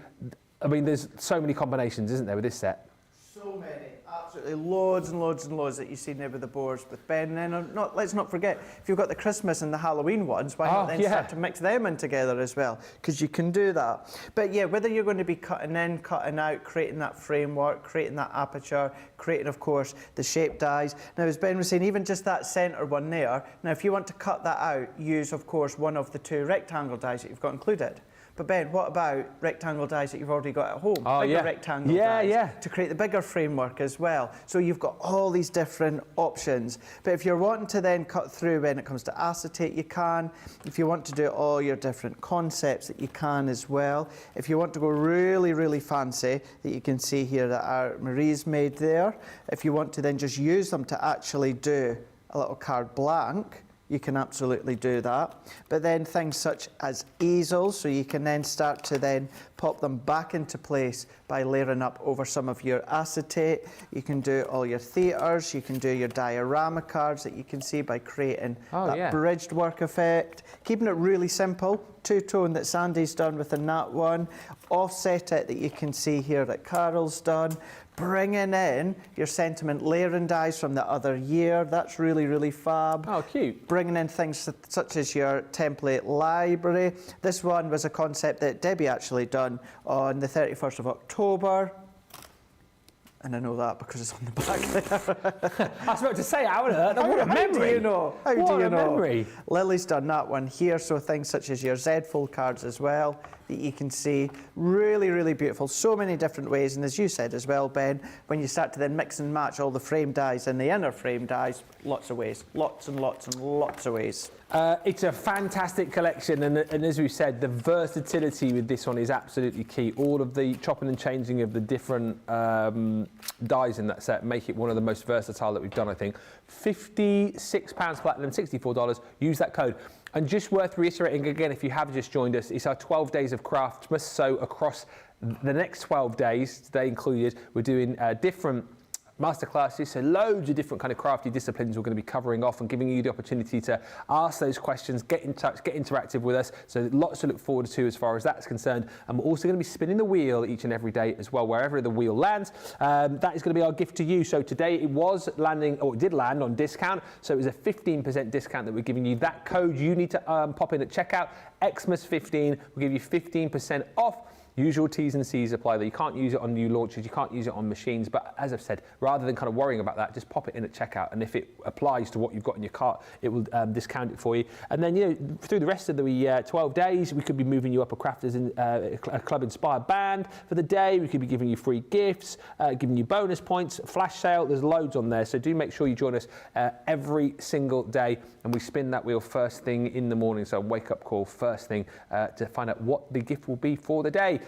I mean, there's so many combinations, isn't there, with this set? So many. Absolutely loads and loads and loads that you've seen there with the boards with Ben. And then let's not forget, if you've got the Christmas and the Halloween ones, why not then start to mix them in together as well? Because you can do that. But yeah, whether you're going to be cutting in, cutting out, creating that framework, creating that aperture, creating, of course, the shape dies. Now, as Ben was saying, even just that centre one there, now if you want to cut that out, use, of course, one of the 2 rectangle dies that you've got included. But Ben, what about rectangle dies that you've already got at home? Bigger rectangle dies to create the bigger framework as well. So you've got all these different options. But if you're wanting to then cut through when it comes to acetate, you can. If you want to do all your different concepts, that you can as well. If you want to go really, really fancy, that you can see here that our Marie's made there. If you want to then just use them to actually do a little card blank, you can absolutely do that. But then things such as easels, so you can then start to then pop them back into place by layering up over some of your acetate. You can do all your theatres, you can do your diorama cards that you can see by creating that bridged work effect. Keeping it really simple, two-tone that Sandy's done within that one, offset it that you can see here that Carol's done, bringing in your sentiment layering dies from the other year. That's really, really fab. Oh, cute. Bringing in things such as your template library. This one was a concept that Debbie actually done on the 31st of October. And I know that because it's on the back there. I was about to say, what a memory. How do you know? How what do you a know? memory. Lily's done that one here, so things such as your Z-fold cards as well that you can see. Really, really beautiful. So many different ways. And as you said as well, Ben, when you start to then mix and match all the frame dies and the inner frame dies, lots of ways. Lots and lots and lots of ways. It's a fantastic collection, and as we said, the versatility with this one is absolutely key. All of the chopping and changing of the different dies in that set make it one of the most versatile that we've done, I think. £56 platinum, $64. Use that code. And just worth reiterating again, if you have just joined us, it's our 12 days of Craftmas. So across the next 12 days, today included, we're doing different masterclasses, so loads of different kind of crafty disciplines we're going to be covering off and giving you the opportunity to ask those questions, get in touch, get interactive with us. So lots to look forward to as far as that's concerned. And we're also going to be spinning the wheel each and every day as well, wherever the wheel lands. That is going to be our gift to you. So today it was landing, or it did land on discount. So it was a 15% discount that we're giving you. That code you need to pop in at checkout, Xmas15, will give you 15% off. Usual T's and C's apply. That you can't use it on new launches, you can't use it on machines, but as I've said, rather than kind of worrying about that, just pop it in at checkout, and if it applies to what you've got in your cart, it will discount it for you. And then, you know, through the rest of the 12 days, we could be moving you up a Crafters a club-inspired band for the day. We could be giving you free gifts, giving you bonus points, flash sale. There's loads on there, so do make sure you join us every single day, and we spin that wheel first thing in the morning, so a wake-up call first thing to find out what the gift will be for the day.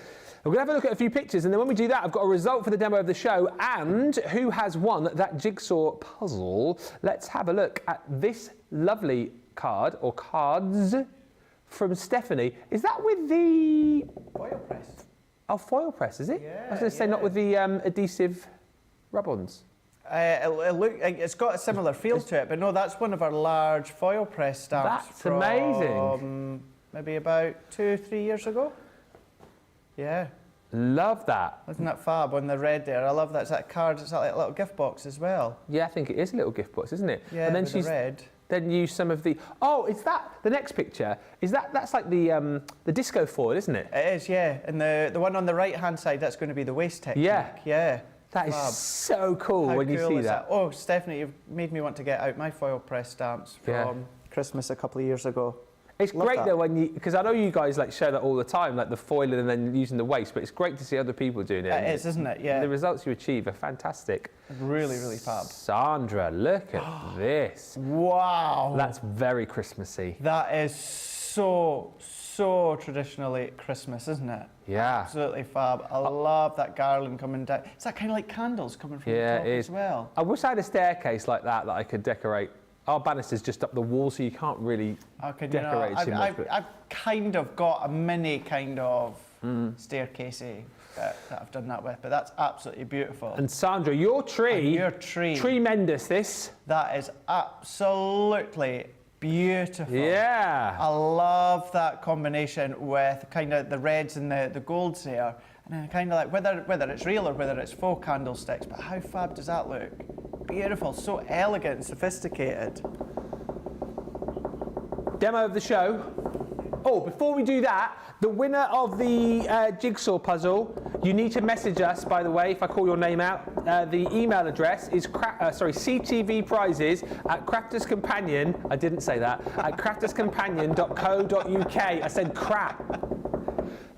We're going to have a look at a few pictures, and then when we do that, I've got a result for the demo of the show and who has won that jigsaw puzzle. Let's have a look at this lovely card, or cards, from Stephanie. Is that with the... Foil press. Oh, foil press, is it? Yeah, I was going to say not with the adhesive rub-ons. It's got a similar feel to it, but no, that's one of our large foil press stamps. That's amazing. Maybe about 2-3 years ago. Yeah. Love that. Isn't that fab on the red there? I love that. It's that card, it's like a little gift box as well. Yeah, I think it is a little gift box, isn't it? Yeah, and then with the red. Then use some of the... Oh, is that the next picture? That's like the disco foil, isn't it? It is, yeah. And the one on the right-hand side, that's going to be the waist technique. Yeah. Yeah. That is so cool when you see that. Oh, Stephanie, you've made me want to get out my foil press stamps from Christmas a couple of years ago. It's great though when you, because I know you guys like share that all the time, like the foiling and then using the waste, but it's great to see other people doing it. It is, isn't it? Yeah. The results you achieve are fantastic. Really, really fab. Sandra, look at this. Wow. That's very Christmassy. That is so traditionally Christmas, isn't it? Yeah. Absolutely fab. I love that garland coming down. It's that kind of like candles coming from the top as well. I wish I had a staircase like that I could decorate. Our banister's just up the wall, so you can't really decorate too much. I've kind of got a mini kind of staircasey that I've done that with, but that's absolutely beautiful. And Sandra, your tree. Tremendous, this. That is absolutely beautiful. Yeah. I love that combination with kind of the reds and the golds there. And kind of like, whether it's real or whether it's faux candlesticks, but how fab does that look? Beautiful, so elegant and sophisticated. Demo of the show. Oh, before we do that, the winner of the jigsaw puzzle, you need to message us, by the way, if I call your name out. The email address is ctvprizes@crafterscompanion, I didn't say that, at crafterscompanion.co.uk. I said crap.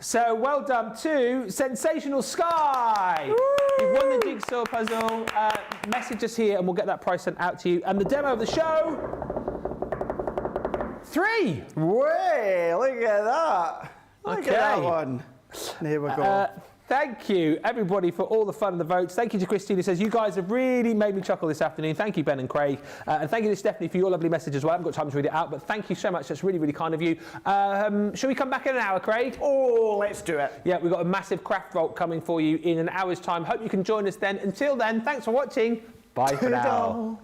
So well done to Sensational Sky. Woo! You've won the jigsaw puzzle. Message us here and we'll get that prize sent out to you. And the demo of the show, 3. Way, look at that. Look at that one. There we go. Thank you, everybody, for all the fun and the votes. Thank you to Christine, who says, you guys have really made me chuckle this afternoon. Thank you, Ben and Craig. And thank you to Stephanie for your lovely message as well. I haven't got time to read it out, but thank you so much. That's really, really kind of you. Shall we come back in an hour, Craig? Oh, let's do it. Yeah, we've got a massive craft vault coming for you in an hour's time. Hope you can join us then. Until then, thanks for watching. Bye for now.